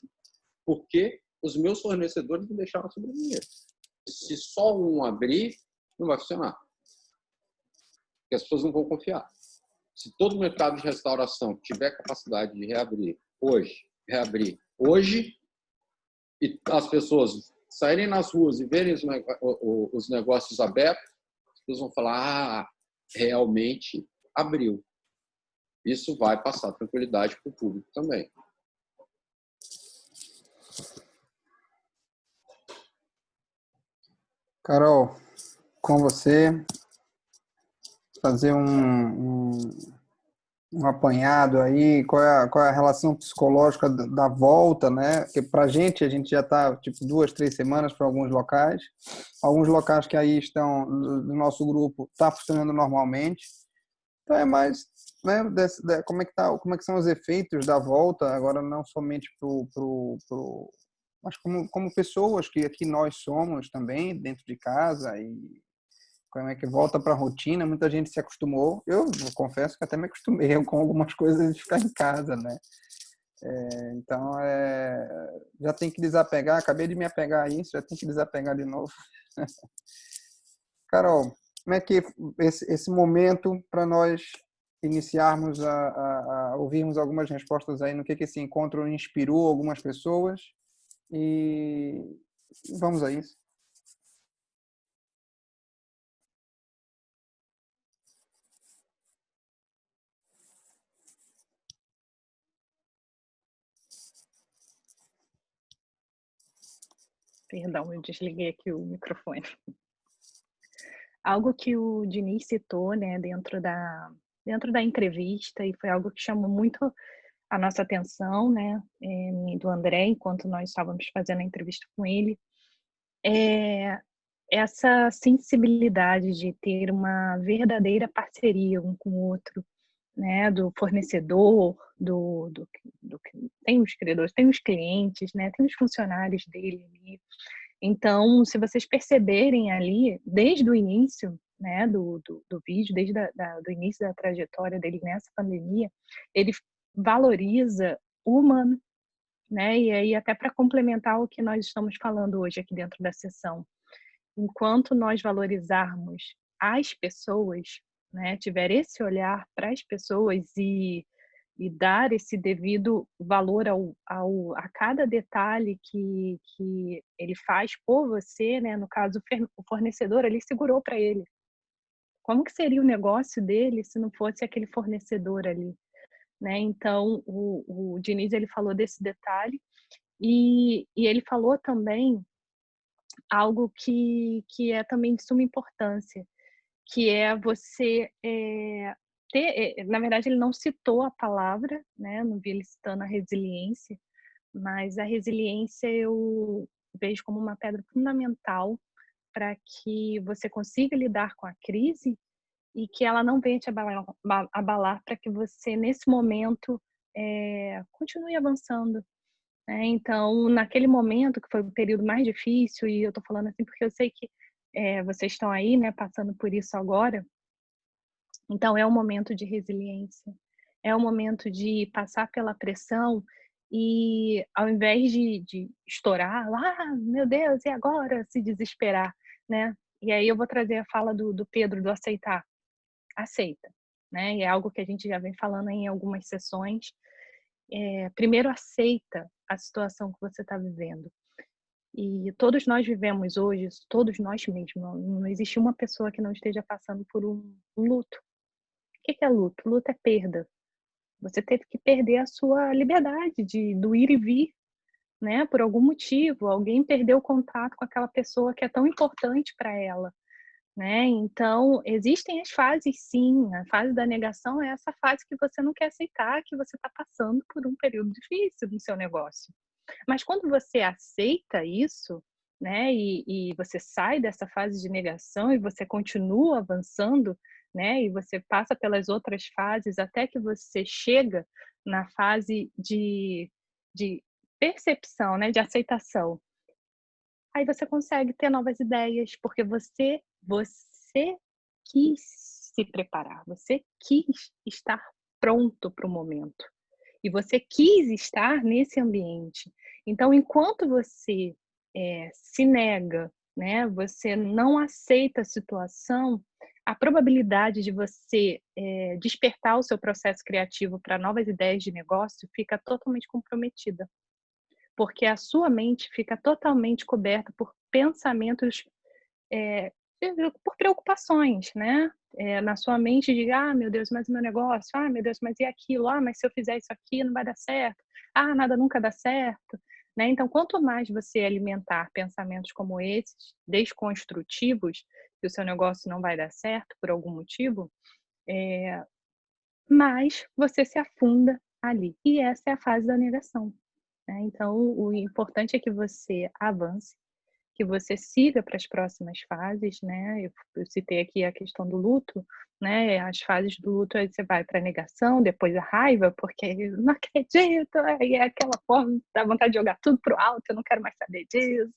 porque os meus fornecedores me deixaram sobreviver. Se só um abrir, não vai funcionar. Porque as pessoas não vão confiar. Se todo o mercado de restauração tiver capacidade de reabrir hoje, e as pessoas saírem nas ruas e verem os negócios abertos, as pessoas vão falar: realmente abriu. Isso vai passar tranquilidade para o público também. Carol, com você, fazer um apanhado aí, qual é a relação psicológica da volta, né? Porque pra a gente já está tipo 2, 3 semanas para alguns locais que aí estão no nosso grupo tá funcionando normalmente, então é mais, né? Como é que tá, como é que são os efeitos da volta agora não somente mas como pessoas que aqui nós somos também dentro de casa e como é que volta para a rotina, muita gente se acostumou. Eu confesso que até me acostumei com algumas coisas de ficar em casa, né? Então, já tem que desapegar. Acabei de me apegar a isso, já tem que desapegar de novo. Carol, como é que esse momento para nós iniciarmos a ouvirmos algumas respostas aí no que esse encontro inspirou algumas pessoas e vamos a isso. Perdão, eu desliguei aqui o microfone. Algo que o Diniz citou, né, dentro da entrevista, e foi algo que chamou muito a nossa atenção, né, e do André, enquanto nós estávamos fazendo a entrevista com ele, é essa sensibilidade de ter uma verdadeira parceria um com o outro, né, do fornecedor, tem os credores, tem os clientes, né, tem os funcionários dele ali. Então, se vocês perceberem ali, desde o início, né, do vídeo, desde do início da trajetória dele nessa pandemia, ele valoriza o humano, né? E aí, até para complementar o que nós estamos falando hoje aqui dentro da sessão, enquanto nós valorizarmos as pessoas, né, tiver esse olhar para as pessoas e dar esse devido valor a cada detalhe que ele faz por você, né? No caso, o fornecedor, ele segurou para ele. Como que seria o negócio dele se não fosse aquele fornecedor ali, né? Então, o Diniz, ele falou desse detalhe e ele falou também algo que é também de suma importância, que é você na verdade, ele não citou a palavra, né? Não vi ele citando a resiliência, mas a resiliência eu vejo como uma pedra fundamental para que você consiga lidar com a crise e que ela não venha te abalar para que você, nesse momento, continue avançando, né? Então, naquele momento, que foi o período mais difícil, e eu estou falando assim porque eu sei que vocês estão aí, né, passando por isso agora, então é um momento de resiliência, é um momento de passar pela pressão e ao invés de estourar, meu Deus, e agora? Se desesperar, né? E aí eu vou trazer a fala do Pedro, do aceitar. Aceita, né? E é algo que a gente já vem falando em algumas sessões. Primeiro aceita a situação que você está vivendo. E todos nós vivemos hoje, todos nós mesmos, não existe uma pessoa que não esteja passando por um luto. O que é luto? Luto é perda. Você teve que perder a sua liberdade do ir e vir, né? Por algum motivo, alguém perdeu o contato com aquela pessoa que é tão importante para ela, né? Então, existem as fases, sim. A fase da negação é essa fase que você não quer aceitar que você está passando por um período difícil no seu negócio. Mas quando você aceita isso, né, e você sai dessa fase de negação e você continua avançando, né, e você passa pelas outras fases até que você chega na fase de percepção, né, de aceitação. Aí você consegue ter novas ideias, porque você quis se preparar, você quis estar pronto para o momento. E você quis estar nesse ambiente. Então, enquanto você se nega, né, você não aceita a situação, a probabilidade de você despertar o seu processo criativo para novas ideias de negócio fica totalmente comprometida. Porque a sua mente fica totalmente coberta por pensamentos, por preocupações, né? Na sua mente de, meu Deus, mas o meu negócio, meu Deus, mas e aquilo? Mas se eu fizer isso aqui não vai dar certo. Nada nunca dá certo, né? Então, quanto mais você alimentar pensamentos como esses, desconstrutivos, que o seu negócio não vai dar certo por algum motivo, mais você se afunda ali. E essa é a fase da negação, né? Então, o importante é que você avance, que você siga para as próximas fases, né? Eu citei aqui a questão do luto, né? As fases do luto, aí você vai para a negação, depois a raiva, porque não acredito, aí é aquela forma, dá vontade de jogar tudo pro alto, eu não quero mais saber disso,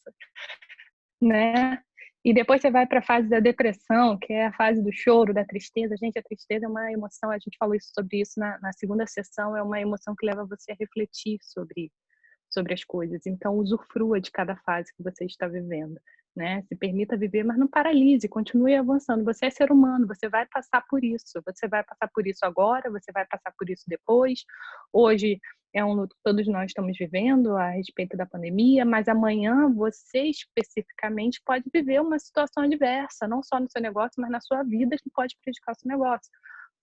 né? E depois você vai para a fase da depressão, que é a fase do choro, da tristeza. Gente, a tristeza é uma emoção, a gente falou sobre isso na segunda sessão, é uma emoção que leva você a refletir sobre as coisas. Então, usufrua de cada fase que você está vivendo, né? Se permita viver, mas não paralise, continue avançando. Você é ser humano, você vai passar por isso. Você vai passar por isso agora, você vai passar por isso depois. Hoje é um luto que todos nós estamos vivendo a respeito da pandemia, mas amanhã você especificamente pode viver uma situação adversa, não só no seu negócio, mas na sua vida, que pode prejudicar o seu negócio.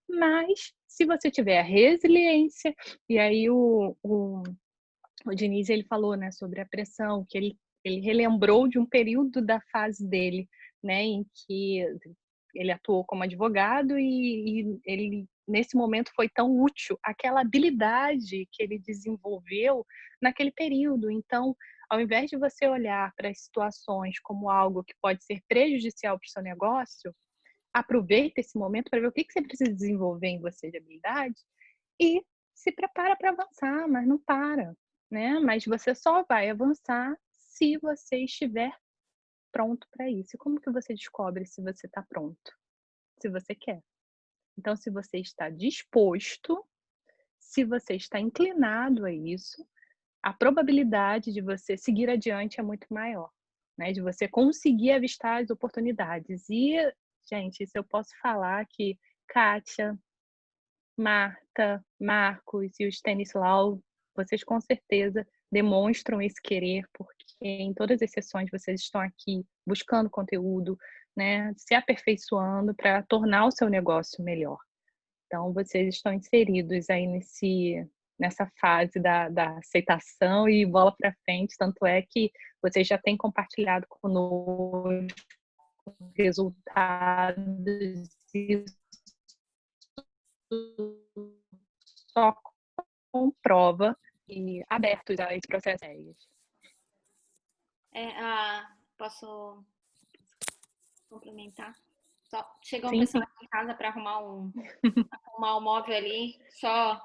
Mas, se você tiver a resiliência, e aí o Diniz, ele falou, né, sobre a pressão, que ele relembrou de um período da fase dele, né, em que ele atuou como advogado e ele, nesse momento, foi tão útil aquela habilidade que ele desenvolveu naquele período. Então, ao invés de você olhar para as situações como algo que pode ser prejudicial para o seu negócio, aproveita esse momento para ver o que você precisa desenvolver em você de habilidade e se prepara para avançar, mas não para, né? Mas você só vai avançar se você estiver pronto para isso. E como que você descobre se você está pronto? Se você quer. Então, se você está disposto, se você está inclinado a isso, a probabilidade de você seguir adiante é muito maior, né? De você conseguir avistar as oportunidades. E, gente, isso eu posso falar que Kátia, Marta, Marcos e o Stanislau, vocês com certeza demonstram esse querer, porque em todas as sessões vocês estão aqui buscando conteúdo, né, se aperfeiçoando para tornar o seu negócio melhor. Então, vocês estão inseridos aí nessa fase da aceitação e bola para frente, tanto é que vocês já têm compartilhado conosco resultados e só comprova e abertos a esse processo. Posso complementar? Só chegou um Sim, pessoal sim. aqui em casa para arrumar um móvel ali. Só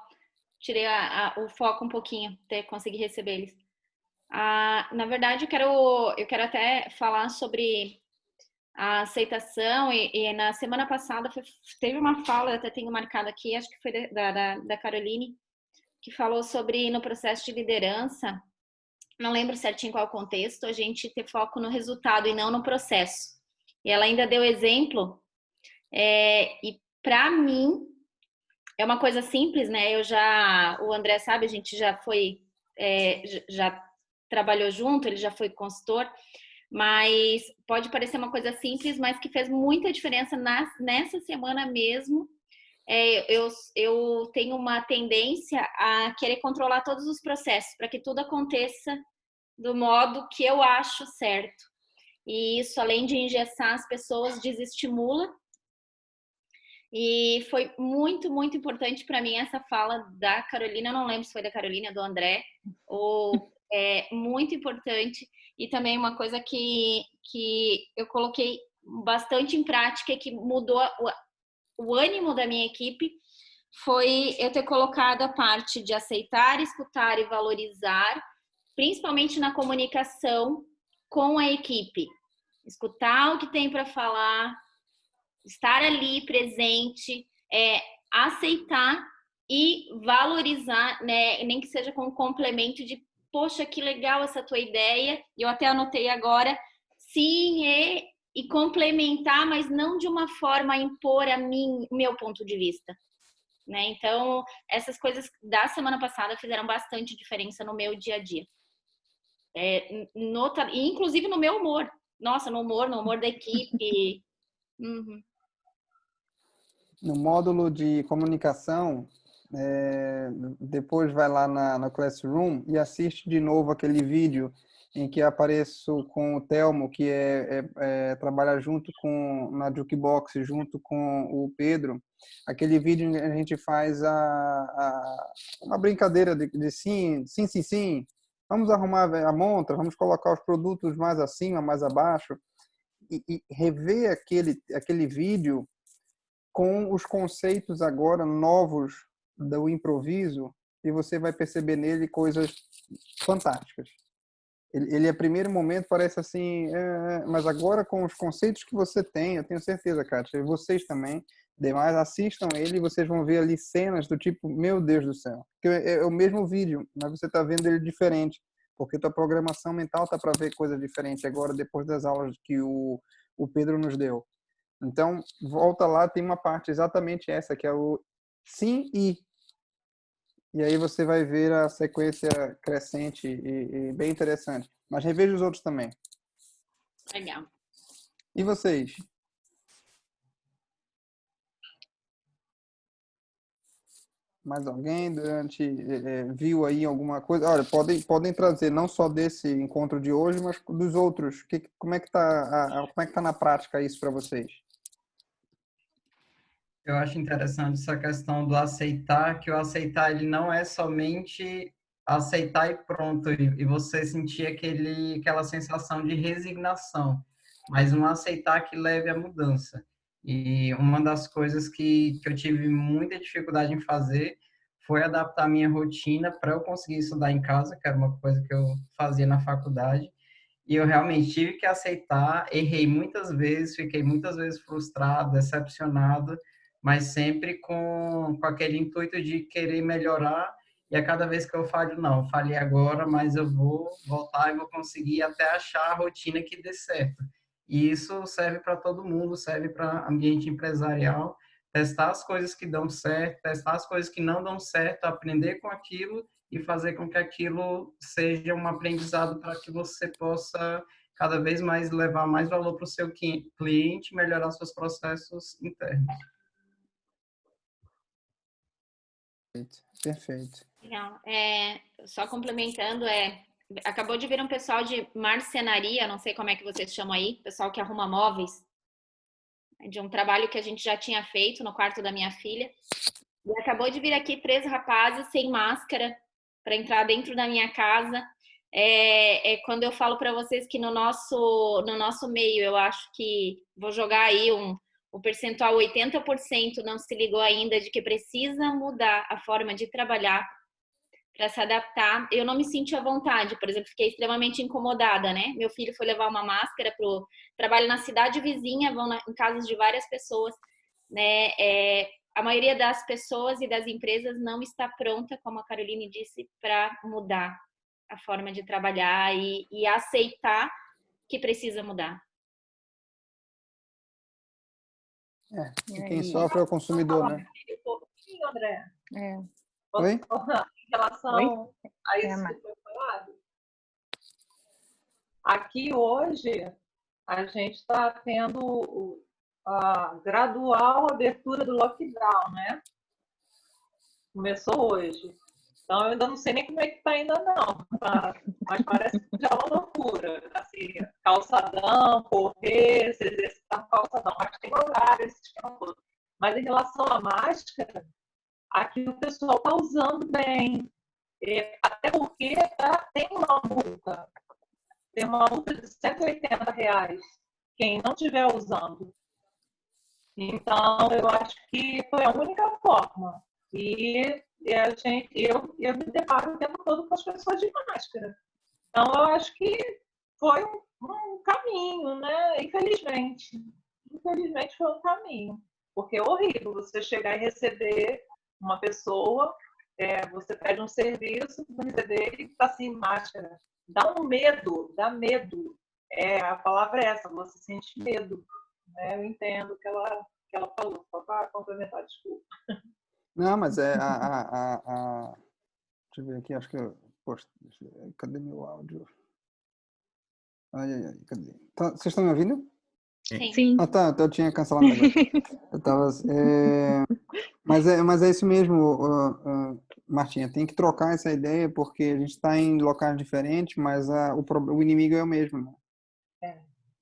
tirei o foco um pouquinho, até conseguir receber eles. Na verdade, eu quero até falar sobre a aceitação e na semana passada teve uma fala, eu até tenho marcado aqui, acho que foi da Caroline, que falou sobre no processo de liderança, não lembro certinho qual é o contexto, a gente ter foco no resultado e não no processo. E ela ainda deu exemplo, e para mim é uma coisa simples, né? O André sabe, a gente já foi, já trabalhou junto, ele já foi consultor, mas pode parecer uma coisa simples, mas que fez muita diferença nessa semana mesmo. Eu tenho uma tendência a querer controlar todos os processos para que tudo aconteça do modo que eu acho certo. E isso, além de engessar as pessoas, desestimula. E foi muito, muito importante para mim essa fala da Carolina. Eu não lembro se foi da Carolina ou do André. Muito importante. E também uma coisa que eu coloquei bastante em prática e que mudou o ânimo da minha equipe foi eu ter colocado a parte de aceitar, escutar e valorizar, principalmente na comunicação com a equipe. Escutar o que tem para falar, estar ali presente, aceitar e valorizar, né? Nem que seja com um complemento de poxa, que legal essa tua ideia. Eu até anotei agora, sim, e complementar, mas não de uma forma a impor o meu ponto de vista. Né? Então, essas coisas da semana passada fizeram bastante diferença no meu dia a dia. Inclusive no meu humor. Nossa, no humor da equipe. Uhum. No módulo de comunicação, depois vai lá na Classroom e assiste de novo aquele vídeo em que apareço com o Telmo, que trabalha junto na Jukebox, junto com o Pedro. Aquele vídeo em que a gente faz uma brincadeira de sim, sim, sim, sim. Vamos arrumar a montra, vamos colocar os produtos mais acima, mais abaixo. E rever aquele vídeo com os conceitos agora novos do improviso, e você vai perceber nele coisas fantásticas. Ele a primeiro momento parece assim, mas agora com os conceitos que você tem, eu tenho certeza, Kátia, e vocês também, demais, assistam ele e vocês vão ver ali cenas do tipo, meu Deus do céu. É o mesmo vídeo, mas você está vendo ele diferente, porque tua programação mental tá para ver coisa diferente agora, depois das aulas que o Pedro nos deu. Então, volta lá, tem uma parte exatamente essa, que é o sim e aí você vai ver a sequência crescente e bem interessante. Mas reveja os outros também. Legal. E vocês? Mais alguém viu aí alguma coisa? Olha, podem trazer não só desse encontro de hoje, mas dos outros. Como é que tá na prática isso para vocês? Eu acho interessante essa questão do aceitar, que o aceitar ele não é somente aceitar e pronto, e você sentir aquela sensação de resignação, mas um aceitar que leve à mudança. E uma das coisas que eu tive muita dificuldade em fazer foi adaptar a minha rotina para eu conseguir estudar em casa, que era uma coisa que eu fazia na faculdade, e eu realmente tive que aceitar, errei muitas vezes, fiquei muitas vezes frustrado, decepcionado, mas sempre com aquele intuito de querer melhorar, e a cada vez que eu falho, não, falhei agora, mas eu vou voltar e vou conseguir até achar a rotina que dê certo. E isso serve para todo mundo, serve para ambiente empresarial, testar as coisas que dão certo, testar as coisas que não dão certo, aprender com aquilo e fazer com que aquilo seja um aprendizado para que você possa cada vez mais levar mais valor para o seu cliente, melhorar seus processos internos. Perfeito. Legal. Só complementando, acabou de vir um pessoal de marcenaria, não sei como é que vocês chamam aí, pessoal que arruma móveis, de um trabalho que a gente já tinha feito no quarto da minha filha. E acabou de vir aqui 3 rapazes sem máscara para entrar dentro da minha casa. Quando eu falo para vocês que no nosso meio, eu acho que vou jogar aí o percentual 80% não se ligou ainda de que precisa mudar a forma de trabalhar para se adaptar. Eu não me senti à vontade, por exemplo, fiquei extremamente incomodada, né? Meu filho foi levar uma máscara para o trabalho na cidade vizinha, vão em casas de várias pessoas, né? A maioria das pessoas e das empresas não está pronta, como a Caroline disse, para mudar a forma de trabalhar e aceitar que precisa mudar. E quem sofre é o consumidor, né? André. Oi? Em relação a isso que foi falado, aqui hoje a gente está tendo a gradual abertura do lockdown, né? Começou hoje. Então, eu ainda não sei nem como é que está ainda não, tá? Mas parece que já é uma loucura. Assim, calçadão, correr, se exercitar no calçadão, mas tem horário, esse esquema todo. Mas em relação à máscara, aqui o pessoal está usando bem. Até porque tem uma multa. Tem uma multa de R$180 quem não estiver usando. Então, eu acho que foi a única forma. E eu me deparo o tempo todo com as pessoas de máscara. Então, eu acho que foi um caminho, né? Infelizmente. Infelizmente foi um caminho. Porque é horrível você chegar e receber uma pessoa, você pede um serviço, receber e está sem máscara. Dá um medo, dá medo. A palavra é essa, você sente medo. Né? Eu entendo o que ela falou, só para complementar, desculpa. Não, mas deixa eu ver aqui, acho que poxa, cadê meu áudio? Ai, cadê? Vocês estão me ouvindo? Sim. Sim. Ah, tá, eu tinha cancelado o negócio. Eu tava, mas é isso mesmo, Martinha, tem que trocar essa ideia porque a gente está em locais diferentes, mas o inimigo é o mesmo,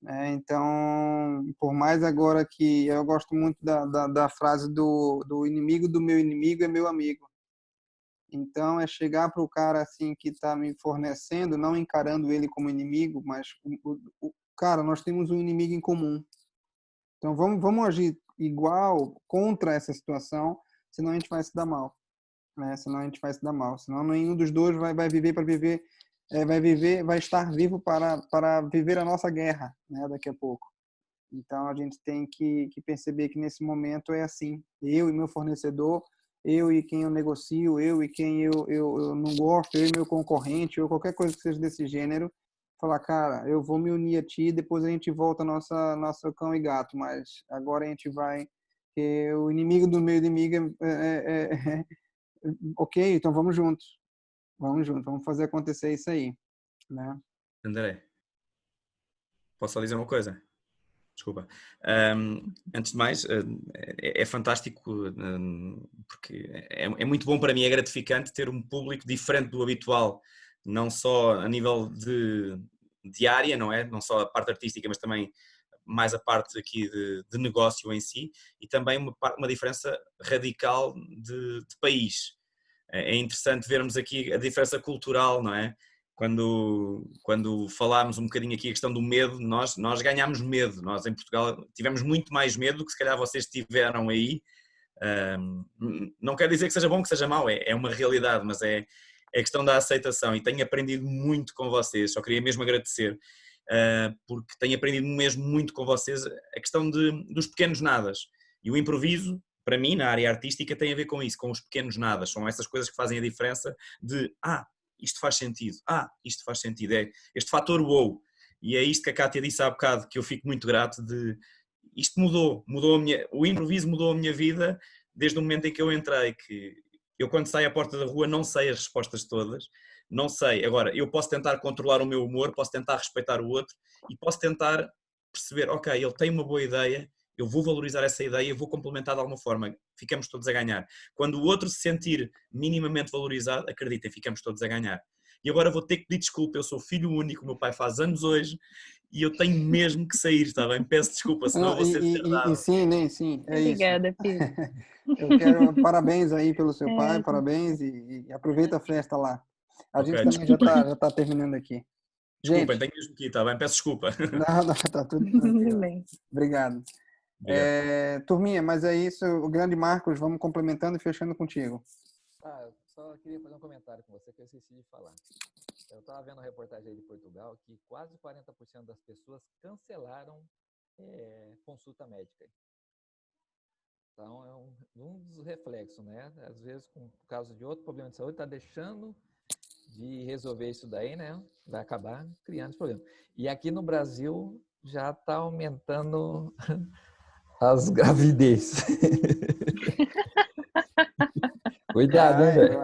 né? Então, por mais agora que eu gosto muito da frase do inimigo do meu inimigo é meu amigo. Então, é chegar para o cara assim que está me fornecendo, não encarando ele como inimigo, mas cara, nós temos um inimigo em comum. Então, vamos agir igual contra essa situação, senão a gente vai se dar mal, né? Senão a gente vai se dar mal. Senão nenhum dos dois vai viver para viver, vai estar vivo para viver a nossa guerra, né? Daqui a pouco. Então, a gente tem que perceber que nesse momento é assim. Eu e meu fornecedor, eu e quem eu negocio, eu e quem eu não gosto, eu e meu concorrente, ou qualquer coisa que seja desse gênero, falar, cara, eu vou me unir a ti, depois a gente volta nosso cão e gato, mas agora a gente vai, que o inimigo do meu inimigo ok, então vamos juntos, vamos fazer acontecer isso aí, né? André, posso só dizer uma coisa? Desculpa. Antes de mais, é fantástico, porque é muito bom para mim, é gratificante ter um público diferente do habitual, não só a nível de área, não é? Não só a parte artística, mas também mais a parte aqui de negócio em si, e também uma diferença radical de país. É interessante vermos aqui a diferença cultural, não é? Quando falámos um bocadinho aqui a questão do medo, nós ganhámos medo. Nós em Portugal tivemos muito mais medo do que se calhar vocês tiveram aí. Não quer dizer que seja bom, que seja mau, é uma realidade, mas é questão da aceitação e tenho aprendido muito com vocês, só queria mesmo agradecer, porque tenho aprendido mesmo muito com vocês a questão dos pequenos nadas e o improviso. Para mim, na área artística, tem a ver com isso, com os pequenos nadas. São essas coisas que fazem a diferença de, isto faz sentido, isto faz sentido. É este fator wow. E é isto que a Kátia disse há bocado, que eu fico muito grato de... Isto mudou o improviso mudou a minha vida desde o momento em que eu entrei, que eu quando saio à porta da rua não sei as respostas todas, não sei. Agora, eu posso tentar controlar o meu humor, posso tentar respeitar o outro e posso tentar perceber, ok, ele tem uma boa ideia, eu vou valorizar essa ideia, eu vou complementar de alguma forma, ficamos todos a ganhar. Quando o outro se sentir minimamente valorizado, acreditem, ficamos todos a ganhar. E agora vou ter que pedir desculpa, eu sou filho único, o meu pai faz anos hoje e eu tenho mesmo que sair, está bem? Peço desculpa, senão eu vou ser deserdado. Sim, nem sim, é isso. Obrigada, Pedro. Eu quero parabéns aí pelo seu pai, parabéns e aproveita a festa lá. A gente também já tá terminando aqui. Desculpem, tenho mesmo que ir, está bem? Peço desculpa. Não, tá tudo bem. Obrigado. Turminha, mas é isso. O grande Marcos, vamos complementando e fechando contigo. Só queria fazer um comentário com você que eu esqueci de falar. Eu estava vendo uma reportagem aí de Portugal que quase 40% das pessoas cancelaram consulta médica. Então, é um dos reflexos, né? Às vezes, por causa de outro problema de saúde, está deixando de resolver isso daí, né? Vai acabar criando esse problema. E aqui no Brasil já está aumentando as gravidez. Cuidado, hein, velho?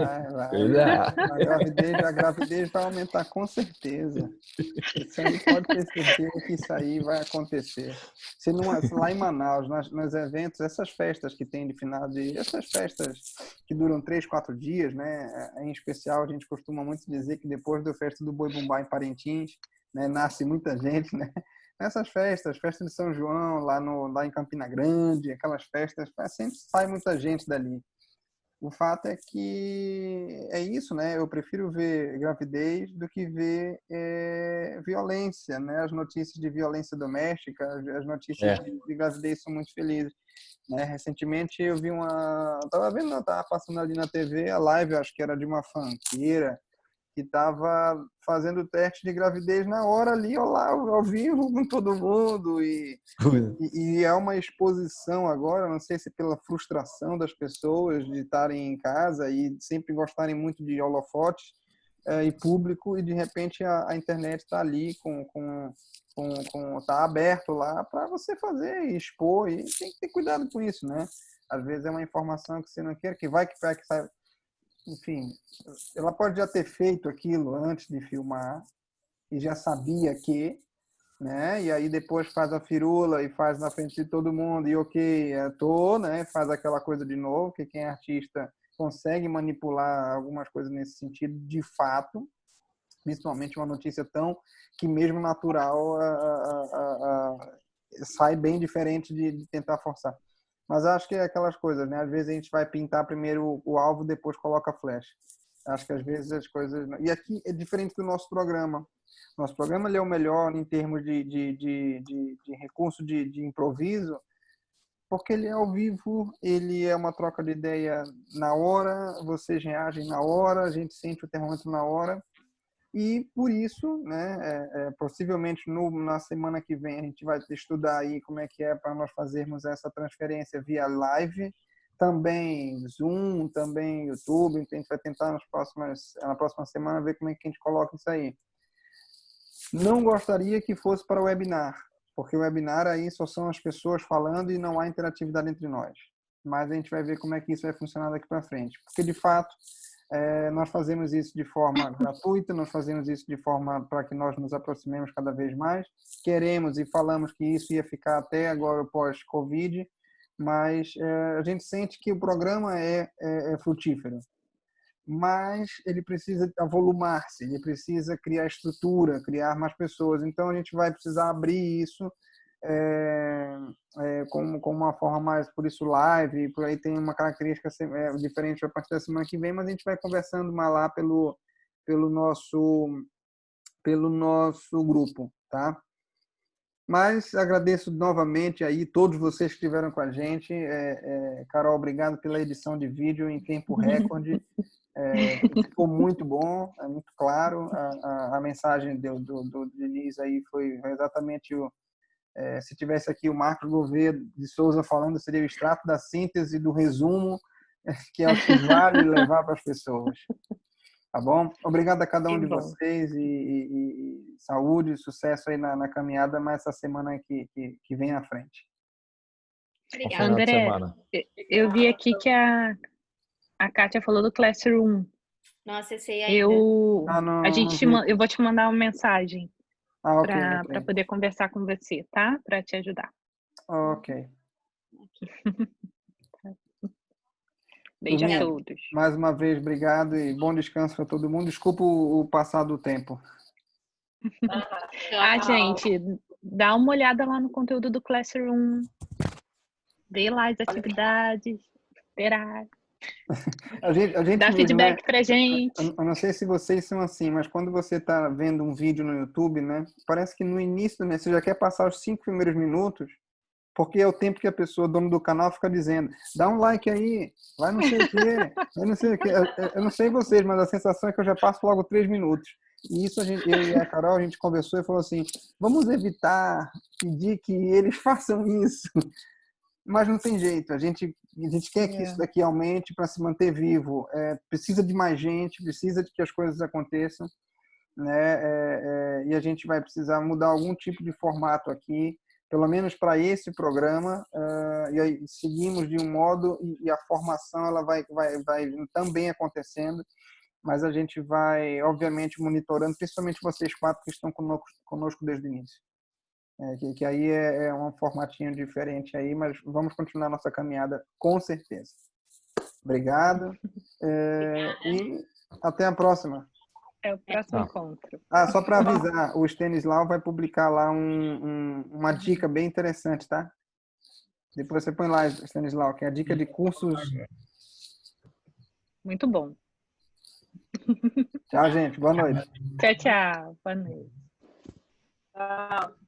Cuidado. A gravidez vai aumentar com certeza. Isso aí pode ter certeza que isso aí vai acontecer. Lá em Manaus, nos eventos, essas festas que tem de final essas festas que duram 3, 4 dias, né? Em especial, a gente costuma muito dizer que depois da festa do Boi Bumbá em Parintins, né, nasce muita gente, né? Nessas festas, festa de São João, lá em Campina Grande, aquelas festas, sempre sai muita gente dali. O fato é que é isso, né? Eu prefiro ver gravidez do que ver violência, né? As notícias de violência doméstica, as notícias de gravidez são muito felizes, né? Recentemente eu vi tava passando ali na TV a live, acho que era de uma funkeira que estava fazendo teste de gravidez na hora ali, ao vivo com todo mundo e é uma exposição agora, não sei se pela frustração das pessoas de estarem em casa e sempre gostarem muito de holofotes e público e de repente a internet está ali tá aberto lá para você fazer e expor e tem que ter cuidado com isso, né? Às vezes é uma informação que você não quer, que sai. Enfim, ela pode já ter feito aquilo antes de filmar e já sabia que, né? E aí depois faz a firula e faz na frente de todo mundo e ok, tô, né? Faz aquela coisa de novo, que quem é artista consegue manipular algumas coisas nesse sentido de fato, principalmente uma notícia tão que mesmo natural sai bem diferente de tentar forçar. Mas acho que é aquelas coisas, né? Às vezes a gente vai pintar primeiro o alvo, depois coloca a flecha. Acho que às vezes as coisas... E aqui é diferente do nosso programa. Nosso programa ele é o melhor em termos de recurso de improviso, porque ele é ao vivo, ele é uma troca de ideia na hora, vocês reagem na hora, a gente sente o termômetro na hora. E por isso, né, possivelmente na semana que vem a gente vai estudar aí como é que é para nós fazermos essa transferência via live, também Zoom, também YouTube. Então a gente vai tentar na próxima semana ver como é que a gente coloca isso aí. Não gostaria que fosse para o webinar, porque o webinar aí só são as pessoas falando e não há interatividade entre nós. Mas a gente vai ver como é que isso vai funcionar daqui para frente. Porque, de fato, nós fazemos isso de forma gratuita, nós fazemos isso de forma para que nós nos aproximemos cada vez mais. Queremos e falamos que isso ia ficar até agora pós-Covid, mas a gente sente que o programa é frutífero. Mas ele precisa avolumar-se, ele precisa criar estrutura, criar mais pessoas. Então, a gente vai precisar abrir isso com uma forma mais, por isso, live, por aí tem uma característica diferente a partir da semana que vem, mas a gente vai conversando mais lá pelo nosso grupo, tá? Mas agradeço novamente aí todos vocês que estiveram com a gente. Carol, obrigado pela edição de vídeo em tempo recorde. Ficou muito bom, é muito claro. A mensagem do Diniz aí foi exatamente se tivesse aqui o Marcos Gouveia de Souza falando, seria o extrato da síntese do resumo, que é o que vale levar para as pessoas. Tá bom? Obrigado a cada um de vocês e saúde e sucesso aí na caminhada, mais essa semana que vem à frente. Obrigada. André, eu vi aqui que a Kátia falou do Classroom. Não acessei ainda. Eu vou te mandar uma mensagem okay. para poder conversar com você, tá? Para te ajudar. Ok. Beijo a todos. Mais uma vez, obrigado e bom descanso para todo mundo. Desculpa o passar do tempo. Gente, dá uma olhada lá no conteúdo do Classroom. Vê lá as atividades. Terá. A gente dá mesmo, feedback, né? Pra gente. Eu não sei se vocês são assim, mas quando você está vendo um vídeo no YouTube, né? Parece que no início, né, você já quer passar os 5 primeiros minutos, porque é o tempo que a pessoa, dono do canal, fica dizendo: dá um like aí, vai não sei o quê, vai não sei o quê. Eu não sei vocês, mas a sensação é que eu já passo logo 3 minutos. E isso eu e a Carol, a gente conversou e falou assim: vamos evitar pedir que eles façam isso. Mas não tem jeito, a gente quer que isso daqui aumente para se manter vivo. Precisa de mais gente, precisa de que as coisas aconteçam, né? E a gente vai precisar mudar algum tipo de formato aqui, pelo menos para esse programa, e aí seguimos de um modo e a formação ela vai também acontecendo, mas a gente vai, obviamente, monitorando, principalmente vocês 4 que estão conosco desde o início. Que aí é um formatinho diferente aí, mas vamos continuar nossa caminhada com certeza. Obrigado. E até a próxima. É o próximo encontro. Só para avisar, o Stanislau vai publicar lá uma dica bem interessante, tá? Depois você põe lá, Stanislau, que é a dica de cursos. Muito bom. Tchau, gente. Boa noite. Tchau, tchau. Boa noite. Tchau.